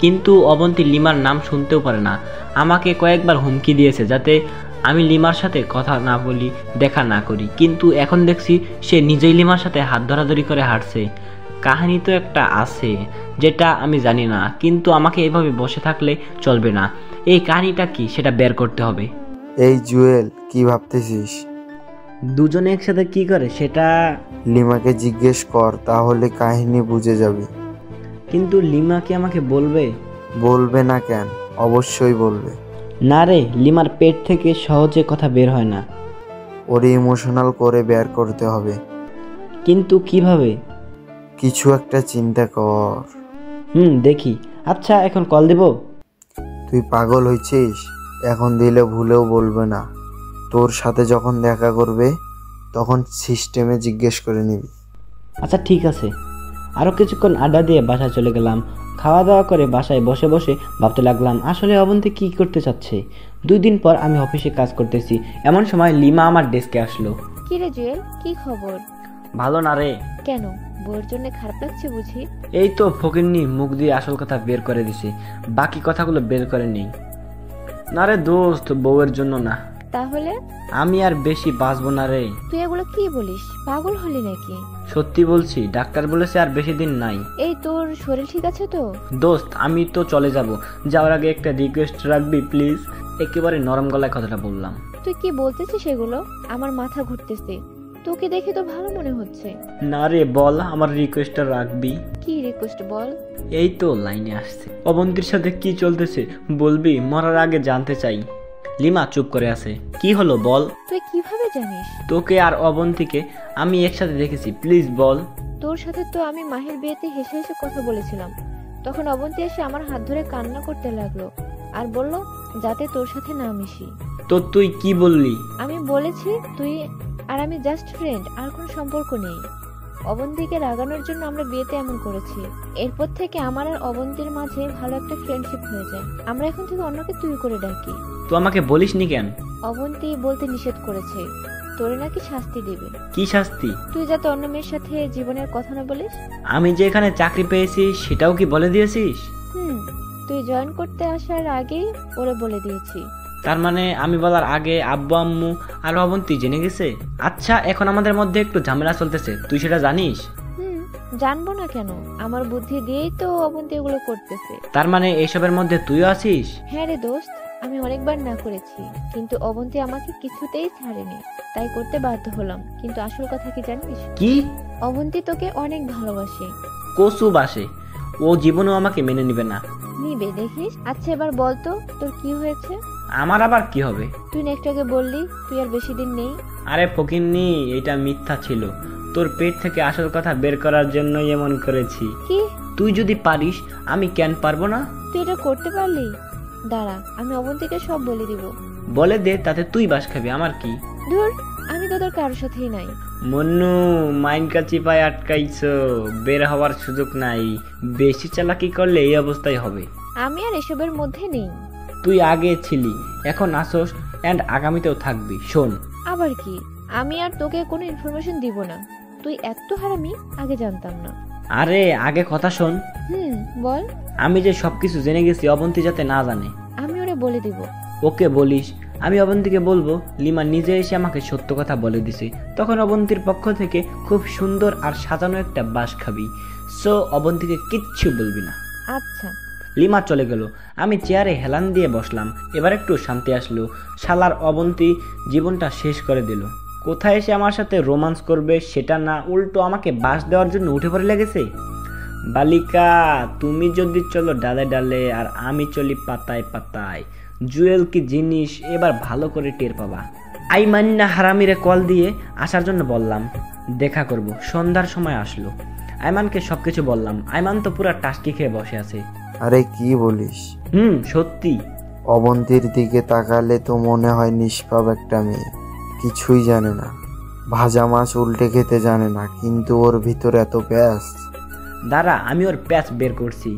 কিন্তু অবন্তী লিমার নাম শুনতেও পারে না। আমাকে কয়েকবার হুমকি দিয়েছে যাতে আমি লিমার সাথে কথা না বলি, দেখা না করি। কিন্তু এখন দেখছি সে নিজেই লিমার সাথে হাত ধরাধরি করে হাঁটছে। কাহিনী তো একটা আছে যেটা আমি জানি না, কিন্তু আমাকে এভাবে বসে থাকলে চলবে না। এই কাহিনীটা কি সেটা বের করতে হবে। এই জুয়েল, কি ভাবতেছিস? দুজনে একসাথে কি করে সেটা লিমাকে জিজ্ঞেস কর, তাহলে কাহিনী বুঝে যাবে। কিন্তু লিমা কি আমাকে বলবে? বলবে না কেন? অবশ্যই বলবে। না রে, লিমার পেট থেকে সহজে কথা বের হয় না। ওরে ইমোশনাল করে বের করতে হবে। কিন্তু কিভাবে? কিছু একটা চিন্তা কর। দেখি। আচ্ছা, এখন কল দেব? তুই পাগল হয়েছিস? এখন দিলে ভুলেও বলবে না। তোর সাথে যখন দেখা করবে তখন সিস্টেমে জিজ্ঞেস করে নিবি। আচ্ছা ঠিক আছে। আরও কিছুক্ষণ আড্ডা দিয়ে বাসায় চলে গেলাম। খাওয়া দাওয়া করে বাসায় বসে বসে ভাবতে লাগলাম আসলে অবন্তী কি করতে চাচ্ছে। 2 দিন পর আমি অফিসে কাজ করতেছি, এমন সময় লিমা আমার ডেস্কে আসলো। কি রে জুয়েল, কি খবর? ভালো না রে। কেন, বউয়ের জন্য খারাপ লাগছে বুঝি? এই তো ফকিন্নি মুখ দিয়ে আসল কথা বের করে দিছে, বাকি কথাগুলো বের করে নেই। না রে দোস্ত, বউয়ের জন্য না। তাহলে? আমি আর বেশি বাঁচবো না রে। তুই এগুলো কি বলিস? পাগল হলি নাকি? সত্যি বলছি, ডাক্তার বলেছে আর বেশি দিন নাই। এই তোর শরীর ঠিক আছে তো? দোস্ত, আমি তো চলে যাব, যাওয়ার আগে একটা রিকোয়েস্ট রাখবি প্লিজ। একেবারে নরম গলায় কথাটা বললাম। তুই কি বলতেছিস এগুলো? আমার মাথা ঘুরতেছে। তোকে দেখে তো ভালো মনে হচ্ছে। না রে, বল আমার রিকোয়েস্টটা রাখবি। কি রিকোয়েস্ট বল? এই তো লাইনে আসছে। অবন্তীর সাথে কি চলতেছে বলবি? মরার আগে জানতে চাই। লিমা চুপ করে আছে। কি হলো বল। তুই কিভাবে জানিস? তোকে আর অবন্তীকে আমি একসাথে দেখেছি, প্লিজ বল। তোর সাথে তো আমি মাহির বিয়েতে হেসে হেসে কথা বলেছিলাম। তখন অবন্তী এসে আমার হাত ধরে কান্না করতে লাগলো আর বলল যাতে তোর সাথে না মিশি। তো তুই কি বললি? আমি বলেছি তুই আর আমি জাস্ট ফ্রেন্ড, আর কোনো সম্পর্ক নেই। অবন্তীকে রাগানোর জন্য আমরা বিয়েতে এমন করেছি। এরপর থেকে আমার আর অবন্তীর মাঝে ভালো একটা ফ্রেন্ডশিপ হয়ে যায়। আমরা এখন থেকে অন্যকে তুই করে ডাকি। তো আমাকে বলিসনি কেন? অবন্তী বলতে নিষেধ করেছে, তোরে নাকি শাস্তি দেবে। কি শাস্তি? তুই যাতে অন্য মেয়ের সাথে জীবনের কথা না বলিস। আমি যে এখানে চাকরি পেয়েছি সেটাও কি বলে দিয়েছিস? তুই জয়েন করতে আসার আগেই ওরে বলে দিয়েছি। তার মানে আমি বলার আগে আব্বু আম্মু আর অবন্তী জেনে গেছে? আচ্ছা, এখন আমাদের মধ্যে একটু ঝামেলা চলতেছে, তুই সেটা জানিস? জানবো না কেন, আমার বুদ্ধি দিয়েই তো অবন্তী এগুলো করতেছে। তার মানে এইসবের মধ্যে তুইও আছিস? হ্যাঁ রে দোস্ত, আমি অনেকবার না করেছি, কিন্তু অবন্তী আমাকে কিছুতেই ছাড়েনি, তাই করতে বাধ্য হলাম। কিন্তু আসল কথা কি জানিস? কি? অবন্তী তোকে অনেক ভালোবাসে। কসু বাসে, ও জীবনেও আমাকে মেনে নিবে না। নিবে দেখিস। আচ্ছা এবার বলতো তোর কি হয়েছে? আমার আবার কি হবে? তুই না একটু আগে বললি তুই আর বেশি দিন নেই। আরে ফকিন্নি, এটা মিথ্যা ছিল। তোর পেট থেকে আসল কথা বের করার জন্যই এমন করেছি। কি? তুই যদি পারিস, আমি কেন পারবো না? তুই এটা করতে পারলি? দাঁড়া, আমি অবন্তীকে সব বলে দিব। বলে দে, তাতে তুই বাস খাবি, আমার কি? ধুর, আমি তোদের কারোর সাথেই নাই। মন্নু, মাইনকা চিপায় আটকাইছো, বের হওয়ার সুযোগ নাই। বেশি চালাকি করলে এই অবস্থাই হবে। আমি আর এসবের মধ্যে নেই। তুই আগে ছিলি, এখন আসোস, এন্ড আগামীতেও থাকবি। শোন। আবার কি? আমি আর তোকে কোনো ইনফরমেশন দিব না। তুই এত হারামি আগে জানতাম না। আরে আগে কথা শোন। বল। আমি যে সবকিছু জেনে গেছি, অবন্তী যাতে না জানে। আমি ওরে বলে দিব। ওকে বলিস। আমি অবন্তীকে বলবো লিমা নিজে এসে আমাকে সত্য কথা বলে দিছে। তখন অবন্তীর পক্ষ থেকে খুব সুন্দর আর সাজানো একটা বাস খাবি। সো অবন্তীকে কিচ্ছু বলবি না। আচ্ছা। লিমা চলে গেল। আমি চেয়ারে হেলান দিয়ে বসলাম। এবার একটু শান্তি আসলো। শালার অবন্তী জীবনটা শেষ করে দিল। কোথায় এসে আমার সাথে রোমান্স করবে সেটা না, উল্টো আমাকে বাস দেওয়ার জন্য উঠে পড়ে লেগেছে। বালিকা, তুমি যদি চলো ডালে ডালে আর আমি চলি পাতায় পাতায়, জুয়েল কি জিনিস এবার ভালো করে টের পাবা। আইমান্না হারামিরে কল দিয়ে আসার জন্য বললাম, দেখা করব। সন্ধ্যার সময় আসলো। আইমানকে সবকিছু বললাম। আইমান তো পুরা টাস্কি খেয়ে বসে আছে। আরে কি বলিস? সত্যি। অবন্তীর দিকে তাকালে তো মনে হয় নিষ্পাপ একটা মেয়ে, কিছুই জানে না, ভাজা মাছ উল্টে খেতে জানে না, কিন্তু ওর ভিতরে এত প্যাঁচ। দাঁড়া, আমি ওর প্যাঁচ বের করছি।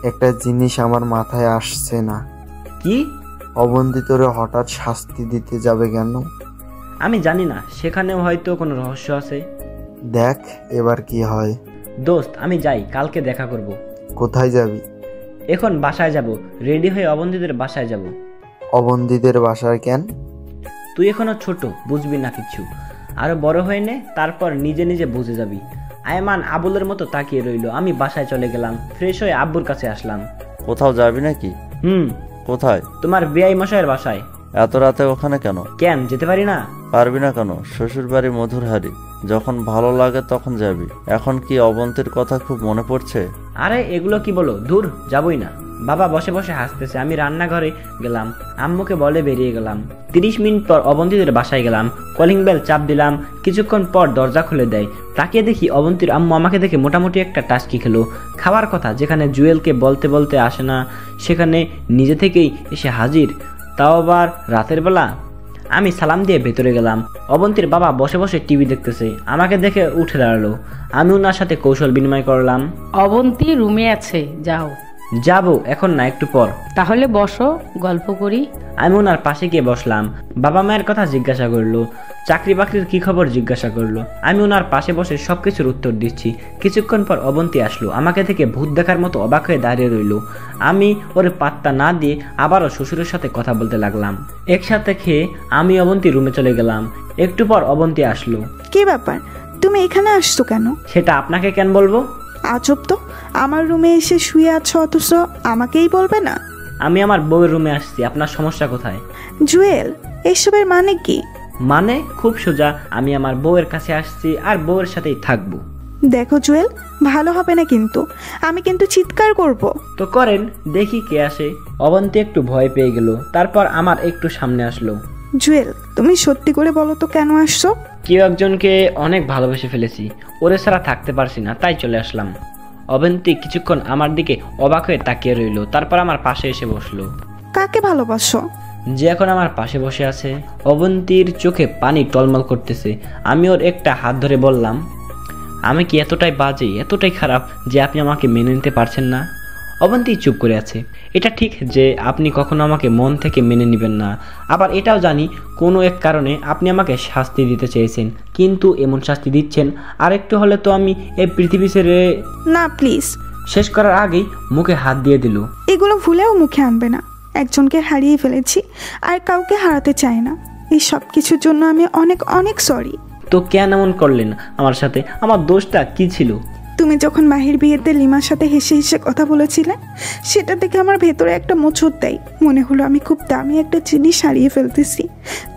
একটা জিনিস আমার মাথায় আসছে না। কি? অবন্তী তোরে হঠাৎ শাস্তি দিতে যাবে কেন? আমি জানি না, সেখানেও হয়তো কোনো রহস্য আছে। দেখ এবার কি হয়। দোস্ত আমি যাই, কালকে দেখা করব। কোথায় যাবি? এখন বাসায় যাব, রেডি হয়ে অবন্তীদের বাসায় যাব। অবন্তীদের বাসায় কেন? তুই এখনো ছোট, বুঝবি না কিছু। আরো বড় হয়ে নে, তারপর নিজে নিজে বুঝে যাবি। আয়মান আবুলের মতো তাকিয়ে রইল। আমি বাসায় চলে গেলাম, ফ্রেশ হয়ে আব্বুর কাছে আসলাম। কোথাও যাবি নাকি? কোথায়? তোমার বেআই মশাইয়ের বাসায়। এত রাতে ওখানে কেন? কেন যেতে পারি না? পারবি না কেন? শ্বশুর বাড়ি মধুরহারি, যখন ভালো লাগে তখন যাবি। এখন কি অবন্তীর কথা খুব মনে পড়ছে? আরে এগুলো কি বলো, দূর যাবই না। বাবা বসে বসে হাসতেছে। আমি রান্নাঘরে গেলাম, আম্মুকে বলে বেরিয়ে গেলাম। 30 মিনিট পর অবন্তীদের বাসায় গেলাম। কলিং বেল চাপ দিলাম, কিছুক্ষণ পর দরজা খুলে দেয়। তাকিয়ে দেখি অবন্তীর আম্মু আমাকে দেখে মোটামুটি একটা টাস্কি খেলো। খাওয়ার কথা যেখানে জুয়েলকে বলতে বলতে আসে না, সেখানে নিজে থেকেই এসে হাজির, তাও আবার রাতের বেলা। আমি সালাম দিয়ে ভেতরে গেলাম। অবন্তীর বাবা বসে বসে টিভি দেখতেছে। আমাকে দেখে উঠে দাঁড়ালো। আমি ওনার সাথে কৌশল বিনিময় করলাম। অবন্তী রুমে আছে, যাও। যাবো, এখন না, একটু পর। তাহলে বসো, গল্প করি। আমি ওনার পাশে গিয়ে বসলাম। বাবা মায়ের কথা জিজ্ঞাসা করলো, চাকরি বাকরির কি খবর জিজ্ঞাসা করলো। আমি ওনার পাশে বসে সবকিছুর উত্তর দিচ্ছি। কিছুক্ষণ পর অবন্তী আসলো, আমাকে থেকে ভূত দেখার মতো অবাক হয়ে দাঁড়িয়ে রইল। আমি ওর পাত্তা না দিয়ে আবারও শ্বশুরের সাথে কথা বলতে লাগলাম। একসাথে খেয়ে আমি অবন্তী রুমে চলে গেলাম। একটু পর অবন্তী আসলো। কি ব্যাপার, তুমি এখানে আসছো কেন? সেটা আপনাকে কেন বলবো? আজব তো, আমার রুমে এসে শুয়ে আছো অথচ আমাকেই বলবে না? আমি আমার বউয়ের রুমে আসছি, আপনার সমস্যা কোথায়? জুয়েল, এসবের মানে কি? মানে খুব সোজা, আমি আমার বউয়ের কাছে আসছি আর বউয়ের সাথেই থাকবো। দেখো জুয়েল, ভালো হবে না কিন্তু, আমি কিন্তু চিৎকার করব। তো করেন, দেখি কে আসে। অবন্তী একটু ভয় পেয়ে গেল, তারপর আমার একটু সামনে আসলো। জুয়েল, তুমি সত্যি করে বলো তো কেন আসছো? কেউ একজনকে অনেক ভালোবেসে ফেলেছি, ওরে ছাড়া থাকতে পারছি না, তাই চলে আসলাম। অবন্তী কিছুক্ষণ আমার দিকে অবাক হয়ে তাকিয়ে রইল, তারপর আমার পাশে এসে বসলো। কাকে ভালোবাসো? যে এখন আমার পাশে বসে আছে। অবন্তীর চোখে পানি টলমল করতেছে। আমি ওর একটা হাত ধরে বললাম, আমি কি এতটাই বাজে, এতটাই খারাপ যে আপনি আমাকে মেনে নিতে পারছেন না? অবন্তী চুপ করে আছে। এটা ঠিক যে আপনি কখনো আমাকে মন থেকে মেনে নেবেন না, আবার এটাও জানি কোনো এক কারণে আপনি আমাকে শাস্তি দিতে চেয়েছেন, কিন্তু এমন শাস্তি দিচ্ছেন আর একটু হলে তো আমি এই পৃথিবী ছেড়ে। না প্লিজ। শেষ করার আগেই মুখে হাত দিয়ে দিল। এগুলো ভুলেও মুখে আনবে না। একজনকে হারিয়ে ফেলেছি আর কাউকে হারাতে চাই না। এই সব কিছুর জন্য আমি অনেক অনেক সরি। তো কেন এমন করলেন আমার সাথে? আমার দোষটা কি ছিল? তুমি যখন মাহির বিয়েতে লিমার সাথে হেসে হেসে কথা বলেছিলে, সেটা দেখে আমার ভেতরে একটা মোচড় দেয়। মনে হলো আমি খুব দামি একটা জিনিস হারিয়ে ফেলতেছি।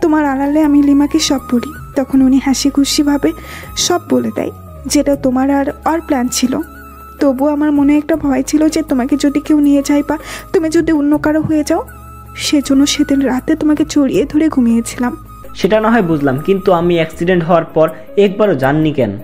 তোমার আড়ালে আমি লিমাকে সব বলি, তখন উনি হাসি খুশিভাবে সব বলে দেয়, যেটা তোমার আর ওর প্ল্যান ছিল। তবুও আমার মনে একটা ভয় ছিল যে তোমাকে যদি কেউ নিয়ে যায় বা তুমি যদি অন্য কারো হয়ে যাও, সেজন্য সেদিন রাতে তোমাকে জড়িয়ে ধরে ঘুমিয়েছিলাম। সেটা না হয় বুঝলাম, কিন্তু আমি অ্যাক্সিডেন্ট হওয়ার পর একবারও জাননি কেন?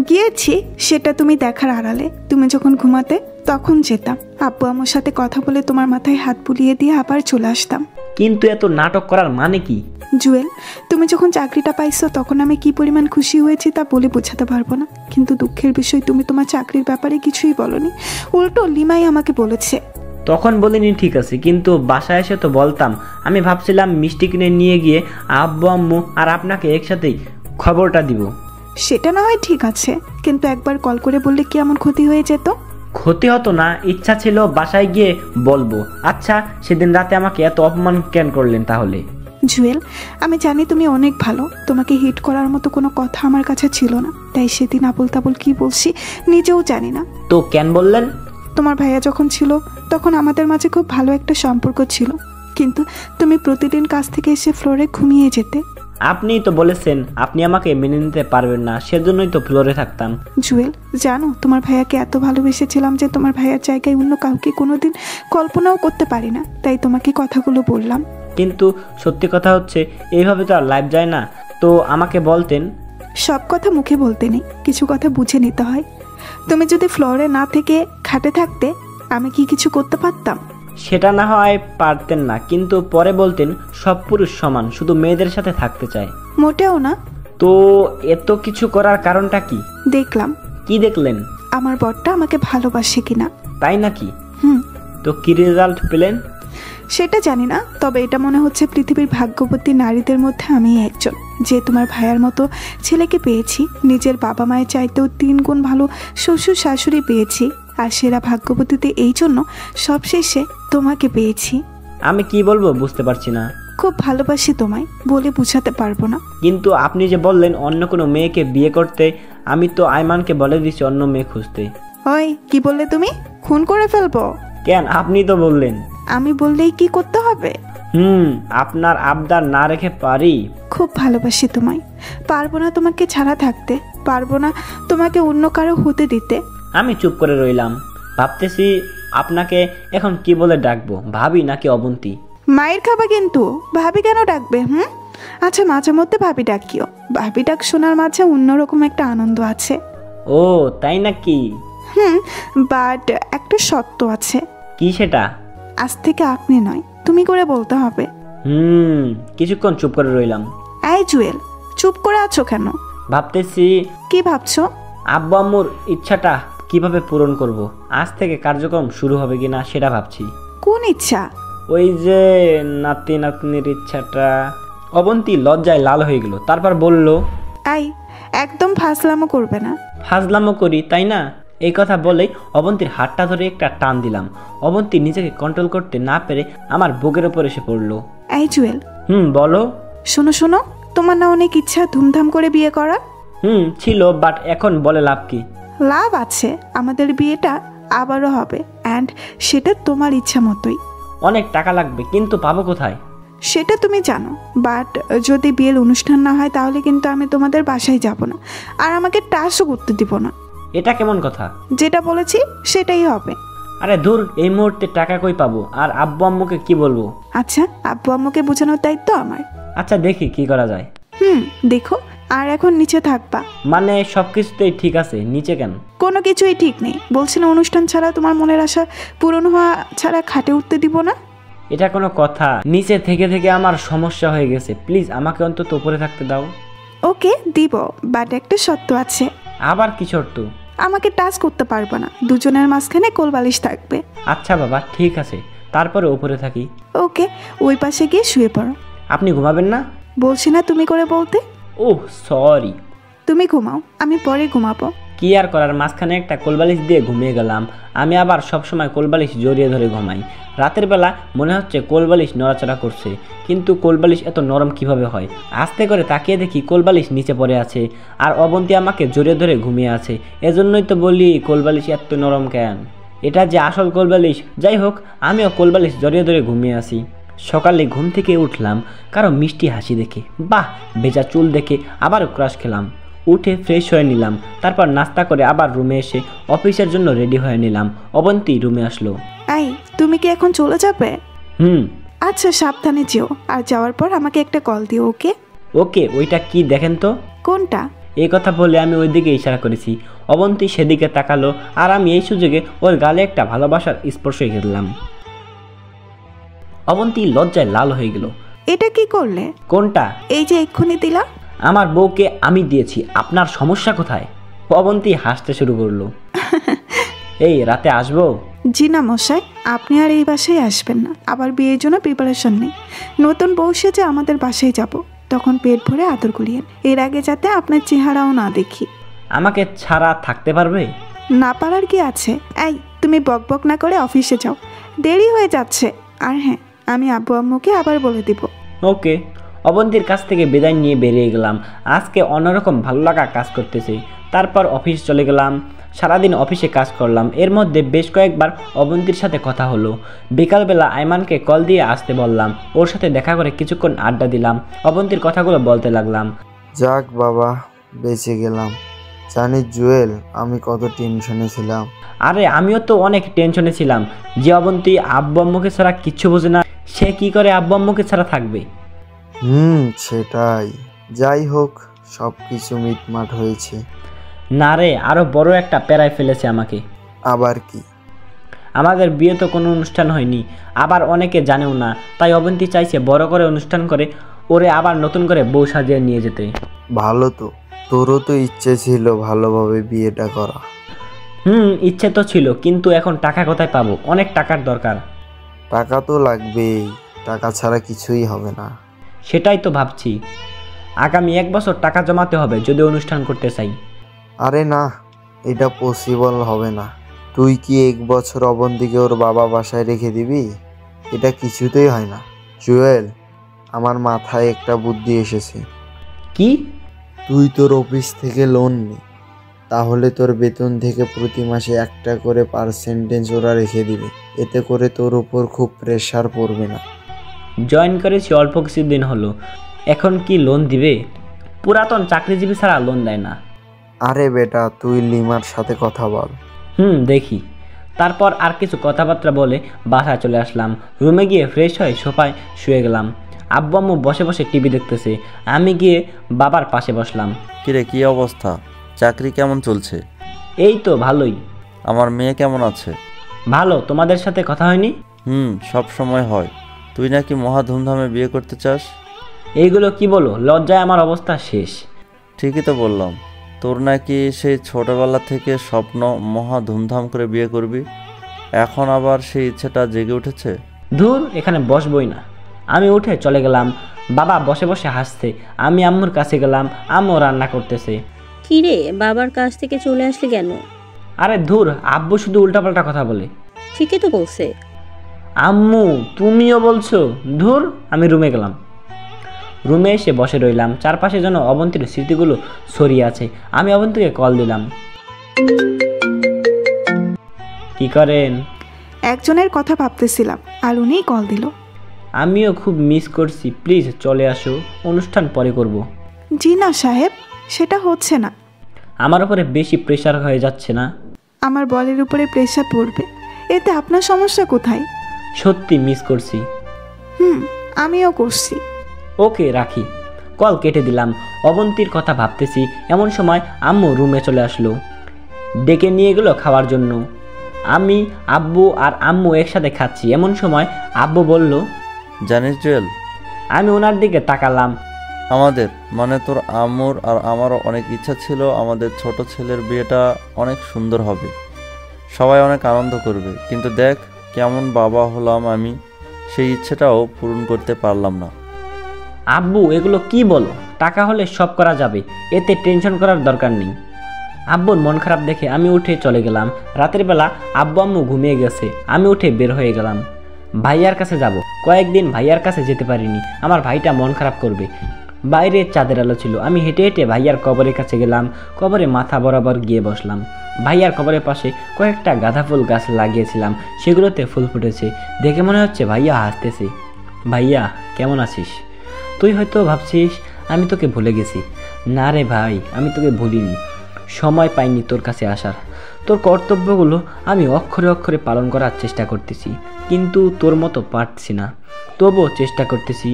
গিয়েছি, সেটা তুমি দেখার আড়ালে। তুমি যখন ঘুমাতে তখন যেতাম, আব্বু আমার সাথে কথা বলে তোমার মাথায় হাত বুলিয়ে দিয়ে আবার চলে আসতাম। কিন্তু এত নাটক করার মানে কি? জুয়েল, তুমি যখন চাকরিটা পাইছো তখন আমি কি পরিমাণ খুশি হয়েছি তা বলে বোঝাতে পারবো না। কিন্তু দুঃখের বিষয়, তুমি তোমার চাকরির ব্যাপারে কিছুই বলনি, উল্টো লিমাই আমাকে বলেছে। তখন বলিনি ঠিক আছে, কিন্তু বাসায় এসে তো বলতাম। আমি ভাবছিলাম মিষ্টি কিনে নিয়ে গিয়ে আব্বু আম্মু আর আপনাকে একসাথেই খবরটা দিব। সেটা না হয় ঠিক আছে, কিন্তু একবার কল করে বললে কি এমন ক্ষতি হয়ে যেত? ক্ষতি হতো না, ইচ্ছা ছিল বাসায় গিয়ে বলবো। আচ্ছা, সেদিন রাতে আমাকে এত অপমান কেন করলেন তাহলে? জুয়েল, আমি জানি তুমি অনেক ভালো, তোমাকে হিট করার মতো কোনো কথা আমার কাছে ছিল না, তাই সেদিন আবল তাবল কি বলছি নিজেও জানি না। তো কেন বললেন? তোমার ভাইয়া যখন ছিল তখন আমাদের মাঝে খুব ভালো একটা সম্পর্ক ছিল, কিন্তু তুমি প্রতিদিন কাজ থেকে এসে ফ্লোরে ঘুমিয়ে যেতে। আপনিই তো বলেছেন আপনি আমাকে মেনে নিতে পারবেন না, সেজন্যই তো ফ্লোরে থাকতাম। জুয়েল, জানো তোমার ভাইয়াকে এত ভালোবেসেছিলাম যে তোমার ভাইয়ার জায়গায় অন্য কাউকে কোনোদিন কল্পনাও করতে পারি না, তাই তোমাকে কথাগুলো বললাম। কিন্তু সত্যি কথা হচ্ছে এইভাবে তো আর লাইফ যায় না, তো আমাকে বলতেন। সব কথা মুখে বলতে নেই, কিছু কথা বুঝে নিতে হয়। তুমি যদি ফ্লোরে না থেকে খাটে থাকতে, আমি কি কিছু করতে পারতাম? সেটা না হয় পারতেন না, কিন্তু পরে বলতেন সব পুরুষ সমান, শুধু মেয়েদের সাথে থাকতে চায়। মোটেও না। তো এত কিছু করার কারণটা কি? দেখলাম। কি দেখলেন? আমার বরটা আমাকে ভালোবাসে কিনা। তাই নাকি? হুম। তো কি রেজাল্ট পেলেন? সেটা জানি না, তবে এটা মনে হচ্ছে পৃথিবীর ভাগ্যবতী নারীদের মধ্যে আমি একজন, যে তোমার ভাইয়ার মতো ছেলেকে পেয়েছি। নিজের বাবা মায়ের চাইতেও 3 গুণ ভালো শ্বশুর শাশুড়ি পেয়েছি। আর সেরা ভাগ্যবতীতে এই জন্য সবশেষে তোমাকে পেয়েছি। আমি কি বলবো বুঝতে পারছি না। খুব ভালোবাসি তোমায়, বলে বোঝাতে পারবো না। কিন্তু আপনি যে বললেন অন্য কোনো মেয়েকে বিয়ে করতে, আমি তো আইমানকে বলে দিচ্ছি অন্য মেয়ে খুঁজতে। ওই কি বললে তুমি? খুন করে ফেলবো? কেন, আপনি তো বললেন। আমি বললেই কি করতে হবে? আপনার আবদার না রেখে পারি? খুব ভালোবাসি তোমায়, পারবো না তোমাকে ছাড়া থাকতে, পারবো না তোমাকে অন্য কারো হতে দিতে। আমি চুপ করে রইলাম, ভাবতেছি আপনাকে এখন কি বলে ডাকবো, ভাবি নাকি অবন্তী? মায়ের খাবা কিন্তু, ভাবি কেন ডাকবে? আচ্ছা, মাঝে মধ্যে ভাবি ডাকিও। ভাবি ডাক শোনার মাঝে অন্যরকম একটা আনন্দ আছে। ও তাই নাকি? বাট একটা সত্য আছে। কি সেটা? আজ থেকে আপনি নয়, তুমি করে বলতে হবে। কিছুক্ষণ চুপ করে রইলাম। এই জুয়েল, চুপ করে আছো কেন? ভাবতেছি। কি ভাবছো? আব্বু আম্মুর ইচ্ছাটা কিভাবে পূরণ করব, আজ থেকে কার্যক্রম শুরু হবে কিনা সেটা ভাবছি। কোন ইচ্ছা? ওই যে নাতি নাতনির ইচ্ছাটা। অবন্তী লজ্জায় লাল হয়ে গেল, তারপর বলল, এই একদম ফাজলামো করবে না। ফাজলামো করি তাই না? এই কথা বলেই অবন্তীর হাতটা ধরে একটা টান দিলাম। অবন্তী নিজেকে কন্ট্রোল করতে না পেরে আমার বুকের উপর এসে পড়লো। এই জুয়েল। বলো। শোনো শোনো, তোমার না অনেক ইচ্ছা ধুমধাম করে বিয়ে করা? ছিল, বাট এখন বলে লাভ কি? লাভ আছে, আমাদের বিয়েটা আবারও হবে, অ্যান্ড সেটা তোমার ইচ্ছা মতোই। অনেক টাকা লাগবে, কিন্তু পাবো কোথায়? সেটা তুমি জানো, বাট যদি বিয়ের অনুষ্ঠান না হয় তাহলে কিন্তু আমি তোমাদের বাসায় যাব না, আর আমাকে টাচও করতে দিব না। এটা কেমন কথা? যেটা বলেছি সেটাই হবে। আরে দূর, এই মুহূর্তে টাকা কই পাবো, আর আব্বু আম্মুকে কি বলবো? আচ্ছা, আব্বু আম্মুকে বোঝানোর দায়িত্ব আমার। আচ্ছা দেখি কি করা যায়। দেখো, আর এখন নিচে থাকবা। মানে সবকিছুতেই ঠিক আছে, নিচে কেন? কোনো কিছুই ঠিক নেই, বলছি না অনুষ্ঠান ছাড়া, তোমার মনের আশা পূরণ হওয়া ছাড়া খাটে উঠতে দিব না। এটা কোনো কথা? নিচে থেকে থেকে আমার সমস্যা হয়ে গেছে, প্লিজ আমাকে অন্তত উপরে থাকতে দাও। ওকে দিব, বাট একটা শর্ত আছে। আবার কি শর্ত? আমাকে টাচ করতে পারবে না, দুজনের মাঝখানে কোলবালিশ থাকবে। আচ্ছা বাবা, ঠিক আছে, তারপরে উপরে থাকি। ওকে, ওই পাশে গিয়ে শুয়ে পড়ো। আপনি ঘুমাবেন না? বলছি না তুমি করে বলতে। Oh sorry. তুমি ঘুমাও, আমি পরে ঘুমাবো। কি আর করার, মাঝখানে একটা কোলবালিশ দিয়ে ঘুমিয়ে গেলাম। আমি আবার সবসময় কোলবালিশ জড়িয়ে ধরে ঘুমাই। রাতের বেলা মনে হচ্ছে কোলবালিশ নড়াচড়া করছে, কিন্তু কোলবালিশ এত নরম কিভাবে হয়? আস্তে করে তাকিয়ে দেখি কোলবালিশ নিচে পড়ে আছে, আর অবন্তী আমাকে জড়িয়ে ধরে ঘুমিয়ে আছে। এজন্যই তো বলি কোলবালিশ এত নরম কেন। এটা যে আসল কোলবালিশ। যাই হোক, আমিও কোলবালিশ জড়িয়ে ধরে ঘুমিয়ে আছি। সকালে ঘুম থেকে উঠলাম কারো মিষ্টি হাসি দেখে, বাহ, ভেজা চুল দেখে আবারও ক্রাশ খেলাম। উঠে ফ্রেশ হয়ে নিলাম, তারপর নাস্তা করে আবার রুমে এসে অফিসের জন্য রেডি হয়ে নিলাম। অবন্তী রুমে আসলো। এই, তুমি কি এখন চলে যাবে? আচ্ছা, সাবধানে যেও, আর যাওয়ার পর আমাকে একটা কল দিও। ওকে? ওকে, ওইটা কি দেখেন তো? কোনটা? এই কথা বলে আমি ওই দিকে ইশারা করেছি। অবন্তী সেদিকে তাকালো, আর আমি এই সুযোগে ওর গালে একটা ভালোবাসার স্পর্শ দিলাম। অবন্তী লজ্জায় লাল হয়ে গেল। এটা কি করলে? কোনটা? এই যে এক্ষুনি দিলা। আমার বউকে আমি দিয়েছি, আপনার সমস্যা কোথায়? অবন্তী হাসতে শুরু করলো। এই রাতে আসবো? জি না মশাই, আপনি আর এই বাসায় আসবেন না। আবার বিয়ের জন্য প্রিপারেশন নেই। নতুন বউ সেজে আমাদের বাসায় যাব, তখন পেট ভরে আদর করিয়েন। এর আগে যাতে আপনার চেহারাও না দেখি। আমাকে ছাড়া থাকতে পারবে? না পারার কি আছে? এই, তুমি বকবক না করে অফিসে যাও, দেরি হয়ে যাচ্ছে। আর হ্যাঁ, আমি আব্বু আম্মুকে আবার বলে দিব। ওকে। অবন্তীর কাছ থেকে বিদায় নিয়ে বেরিয়ে গেলাম। আজকে অন্যরকম ভালো লাগা কাজ করতেছে। তারপর অফিস চলে গেলাম। সারাদিন অফিসে কাজ করলাম। এর মধ্যে বেশ কয়েকবার অবন্তীর সাথে কথা হলো। বিকালবেলা আইমানকে কল দিয়ে আসতে বললাম। ওর সাথে দেখা করে কিছুক্ষণ আড্ডা দিলাম। অবন্তীর কথাগুলো বলতে লাগলাম। যাক বাবা, বেঁচে গেলাম। জানিস জুয়েল, আমি কত টেনশনে ছিলাম। আরে আমিও তো অনেক টেনশনে ছিলাম। যে অবন্তী আব্বু আম্মুকে ছাড়া কিচ্ছু বোঝে না, সে কি করে আব্বু আম্মুকে ছাড়া থাকবে? সেটাই। যাই হোক, সব কিছু মিটমাট হয়েছে। না রে, আরো বড় একটা প্যারায় ফেলেছে আমাকে। আবার কি? আমাদের বিয়ে তো কোনো অনুষ্ঠান হয়নি, আবার অনেকে জানেও না। তাই অবন্তী চাইছে বড় করে অনুষ্ঠান করে ওরে আবার নতুন করে বউ সাজিয়ে নিয়ে যেতে। ভালো তো, তোরও তো ইচ্ছে ছিল ভালোভাবে বিয়েটা করা। ইচ্ছে তো ছিল, কিন্তু এখন টাকা কোথায় পাবো? অনেক টাকার দরকার। টাকা তো লাগবেই, টাকা ছাড়া কিছুই হবে না। সেটাই তো ভাবছি, আগামী 1 বছর টাকা জমাতে হবে যদি অনুষ্ঠান করতে চাই। আরে না, এটা পসিবল হবে না। তুই কি 1 বছর অবন্তীকে ওর বাবা বাসায় রেখে দিবি? এটা কিছুতেই হয় না। জুয়েল, আমার মাথায় একটা বুদ্ধি এসেছে। কি? তুই তোর অফিস থেকে লোন নে, তাহলে তোর বেতন থেকে প্রতি মাসে একটা করে পার্সেন্টেজ ওরা রেখে দিবে। এতে করে তোর উপর খুব প্রেশার পড়বে না। জয়েন করেছি অল্প কিছুদিন হলো, এখন কি লোন দিবে? পুরাতন চাকরিজীবী ছাড়া লোন দেয় না। আরে বেটা, তুই লিমার সাথে কথা বল। দেখি। তারপর আর কিছু কথাবার্তা বলে বাসায় চলে আসলাম। রুমে গিয়ে ফ্রেশ হয়ে সোফায় শুয়ে গেলাম। আব্বু আম্মু বসে বসে টিভি দেখতেছে, আমি গিয়ে বাবার পাশে বসলাম। কিরে, কি অবস্থা? চাকরি কেমন চলছে? এই তো ভালোই। আমার মেয়ে কেমন আছে? ভালো। তোমাদের সাথে কথা হয়নি? সব সময় হয়। তুই নাকি মহা ধুমধামে বিয়ে করতে চাস? এইগুলো কি বলো? লজ্জায় আমার অবস্থা শেষ। ঠিকই তো বললাম। তোর নাকি সেই ছোটবেলা থেকে স্বপ্ন মহা ধুমধাম করে বিয়ে করবি, এখন আবার সেই ইচ্ছেটা জেগে উঠেছে? ধুর, এখানে বসবই না। আমি উঠে চলে গেলাম। বাবা বসে বসে হাসছে। আমি আম্মুর কাছে গেলাম, আম্মু রান্না করতেছে। কিরে, বাবার কাছ থেকে চলে আসলি কেন? আরে ধুর, আব্বু শুধু উল্টাপাল্টা কথা বলে। ঠিকই তো বলছে। আম্মু তুমিও বলছো? ধুর। আমি রুমে গেলাম। রুমে এসে বসে রইলাম। চারপাশে যেন অবন্তীর স্মৃতিগুলো ছড়িয়ে আছে। আমি অবন্তীকে কল দিলাম। কি করেন? একজনের কথা ভাবতেছিলাম আর উনিই কল দিল। আমিও খুব মিস করছি, প্লিজ চলে আসো, অনুষ্ঠান পরে করব। জি না সাহেব, সেটা হচ্ছে না। আমার উপরে বেশি প্রেশার হয়ে যাচ্ছে না? আমার বলের উপরে প্রেশার পড়বে, এতে আপনার সমস্যা কোথায়? সত্যি মিস করছি। আমিও করছি। ওকে, রাখি। কল কেটে দিলাম। অবন্তীর কথা ভাবতেছি এমন সময় আম্মু রুমে চলে আসলো, ডেকে নিয়ে গেল খাওয়ার জন্য। আমি, আব্বু আর আম্মু একসাথে খাচ্ছি। এমন সময় আব্বু বলল, জানিস জুয়েল, আমি ওনার দিকে তাকালাম। আমাদের মানে তোর আম্মুর আর আমারও অনেক ইচ্ছা ছিল আমাদের ছোট ছেলের বিয়েটা অনেক সুন্দর হবে, সবাই অনেক আনন্দ করবে, কিন্তু দেখ কেমন বাবা হলাম আমি, সেই ইচ্ছেটাও পূরণ করতে পারলাম না। আব্বু এগুলো কি বলো? টাকা হলে সব করা যাবে, এতে টেনশন করার দরকার নেই। আব্বুর মন খারাপ দেখে আমি উঠে চলে গেলাম। রাতের বেলা আব্বু আম্মু ঘুমিয়ে গেছে, আমি উঠে বের হয়ে গেলাম। ভাইয়ার কাছে যাব। কয়েকদিন ভাইয়ার কাছে যেতে পারিনি, আমার ভাইটা মন খারাপ করবে। বাইরে চাঁদের আলো ছিল। আমি হেঁটে হেঁটে ভাইয়ার কবরের কাছে গেলাম। কবরে মাথা বরাবর গিয়ে বসলাম। ভাইয়ার কবরের পাশে কয়েকটা গাঁদা ফুল গাছ লাগিয়েছিলাম, সেগুলোতে ফুল ফুটেছে। দেখে মনে হচ্ছে ভাইয়া হাসতেছে। ভাইয়া কেমন আছিস? তুই হয়তো ভাবছিস আমি তোকে ভুলে গেছি। না রে ভাই, আমি তোকে ভুলিনি, সময় পাইনি তোর কাছে আসার। তোর কর্তব্যগুলো আমি অক্ষরে অক্ষরে পালন করার চেষ্টা করতেছি, কিন্তু তোর মতো পারছি না, তবুও চেষ্টা করতেছি।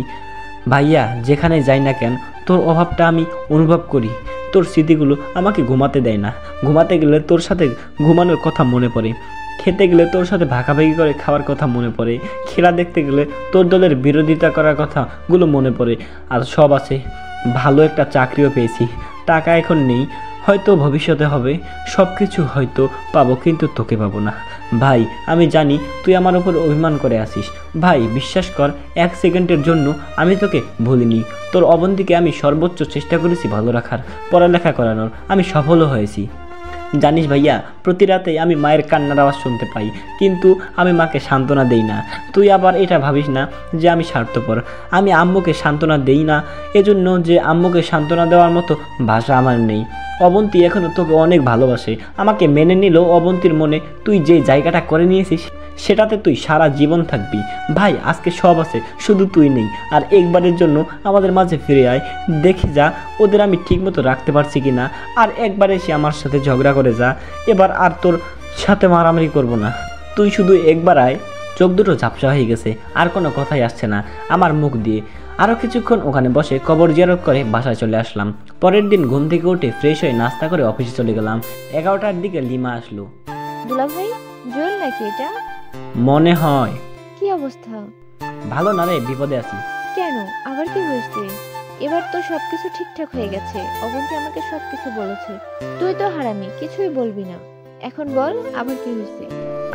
ভাইয়া যেখানে যাই না কেন তোর অভাবটা আমি অনুভব করি। তোর স্মৃতিগুলো আমাকে ঘুমাতে দেয় না। ঘুমাতে গেলে তোর সাথে ঘুমানোর কথা মনে পড়ে, খেতে গেলে তোর সাথে ভাগাভাগি করে খাওয়ার কথা মনে পড়ে, খেলা দেখতে গেলে তোর দলের বিরোধিতা করার কথাগুলো মনে পড়ে। আর সব আছে, ভালো একটা চাকরিও পেয়েছি, টাকা এখন নেই, হয়তো ভবিষ্যতে হবে, সব কিছু হয়তো পাবো, কিন্তু তোকে পাবো না। ভাই আমি জানি তুই আমার উপর অভিমান করে আসিস, ভাই বিশ্বাস কর, 1 সেকেন্ডের জন্য আমি তোকে ভুলিনি। তোর অবন্তীকে আমি সর্বোচ্চ চেষ্টা করেছি ভালো রাখার, পড়ালেখা করানোর, আমি সফলও হয়েছি। জানিস ভাইয়া, প্রতি রাতে আমি মায়ের কান্নার আওয়াজ শুনতে পাই, কিন্তু আমি মাকে সান্ত্বনা দেই না। তুই আবার এটা ভাবিস না যে আমি স্বার্থপর। আমি আম্মুকে সান্ত্বনা দেই না এজন্য যে আম্মুকে সান্ত্বনা দেওয়ার মতো ভাষা আমার নেই। অবন্তী এখনও তোকে অনেক ভালোবাসে, আমাকে মেনে নিলেও অবন্তীর মনে তুই যে জায়গাটা করে নিয়েছিস সেটাতে তুই সারা জীবন থাকবি। ভাই আজকে সব আছে, শুধু তুই নেই। আর একবারের জন্য আমাদের মাঝে ফিরে আয়, দেখি যা ওদের আমি ঠিকমতো রাখতে পারছি কি না। আর একবার এসে আমার সাথে ঝগড়া করে যা, এবার আর তোর সাথে মারামারি করব না। তুই শুধু একবার আয়। চোখ দুটো ঝাপসা হয়ে গেছে, আর কোনো কথাই আসছে না আমার মুখ দিয়ে। আরও কিছুক্ষণ ওখানে বসে কবর জিয়ারত করে বাসায় চলে আসলাম। পরের দিন ঘুম থেকে উঠে ফ্রেশ হয়ে নাস্তা করে অফিসে চলে গেলাম। 11টার দিকে লিমা আসলো। দুলা ভাই, জুয়েল নাকি এটা? মনে হয়। কি অবস্থা? ভালো না রে, বিপদে আছি। কেন, আবার কি হয়েছে? এবার তো সবকিছু ঠিকঠাক হয়ে গেছে, অবন্তী আমাকে সবকিছু বলেছে। তুই তো হারামি, কিছুই বলবি না। এখন বল আবার কি হয়েছে?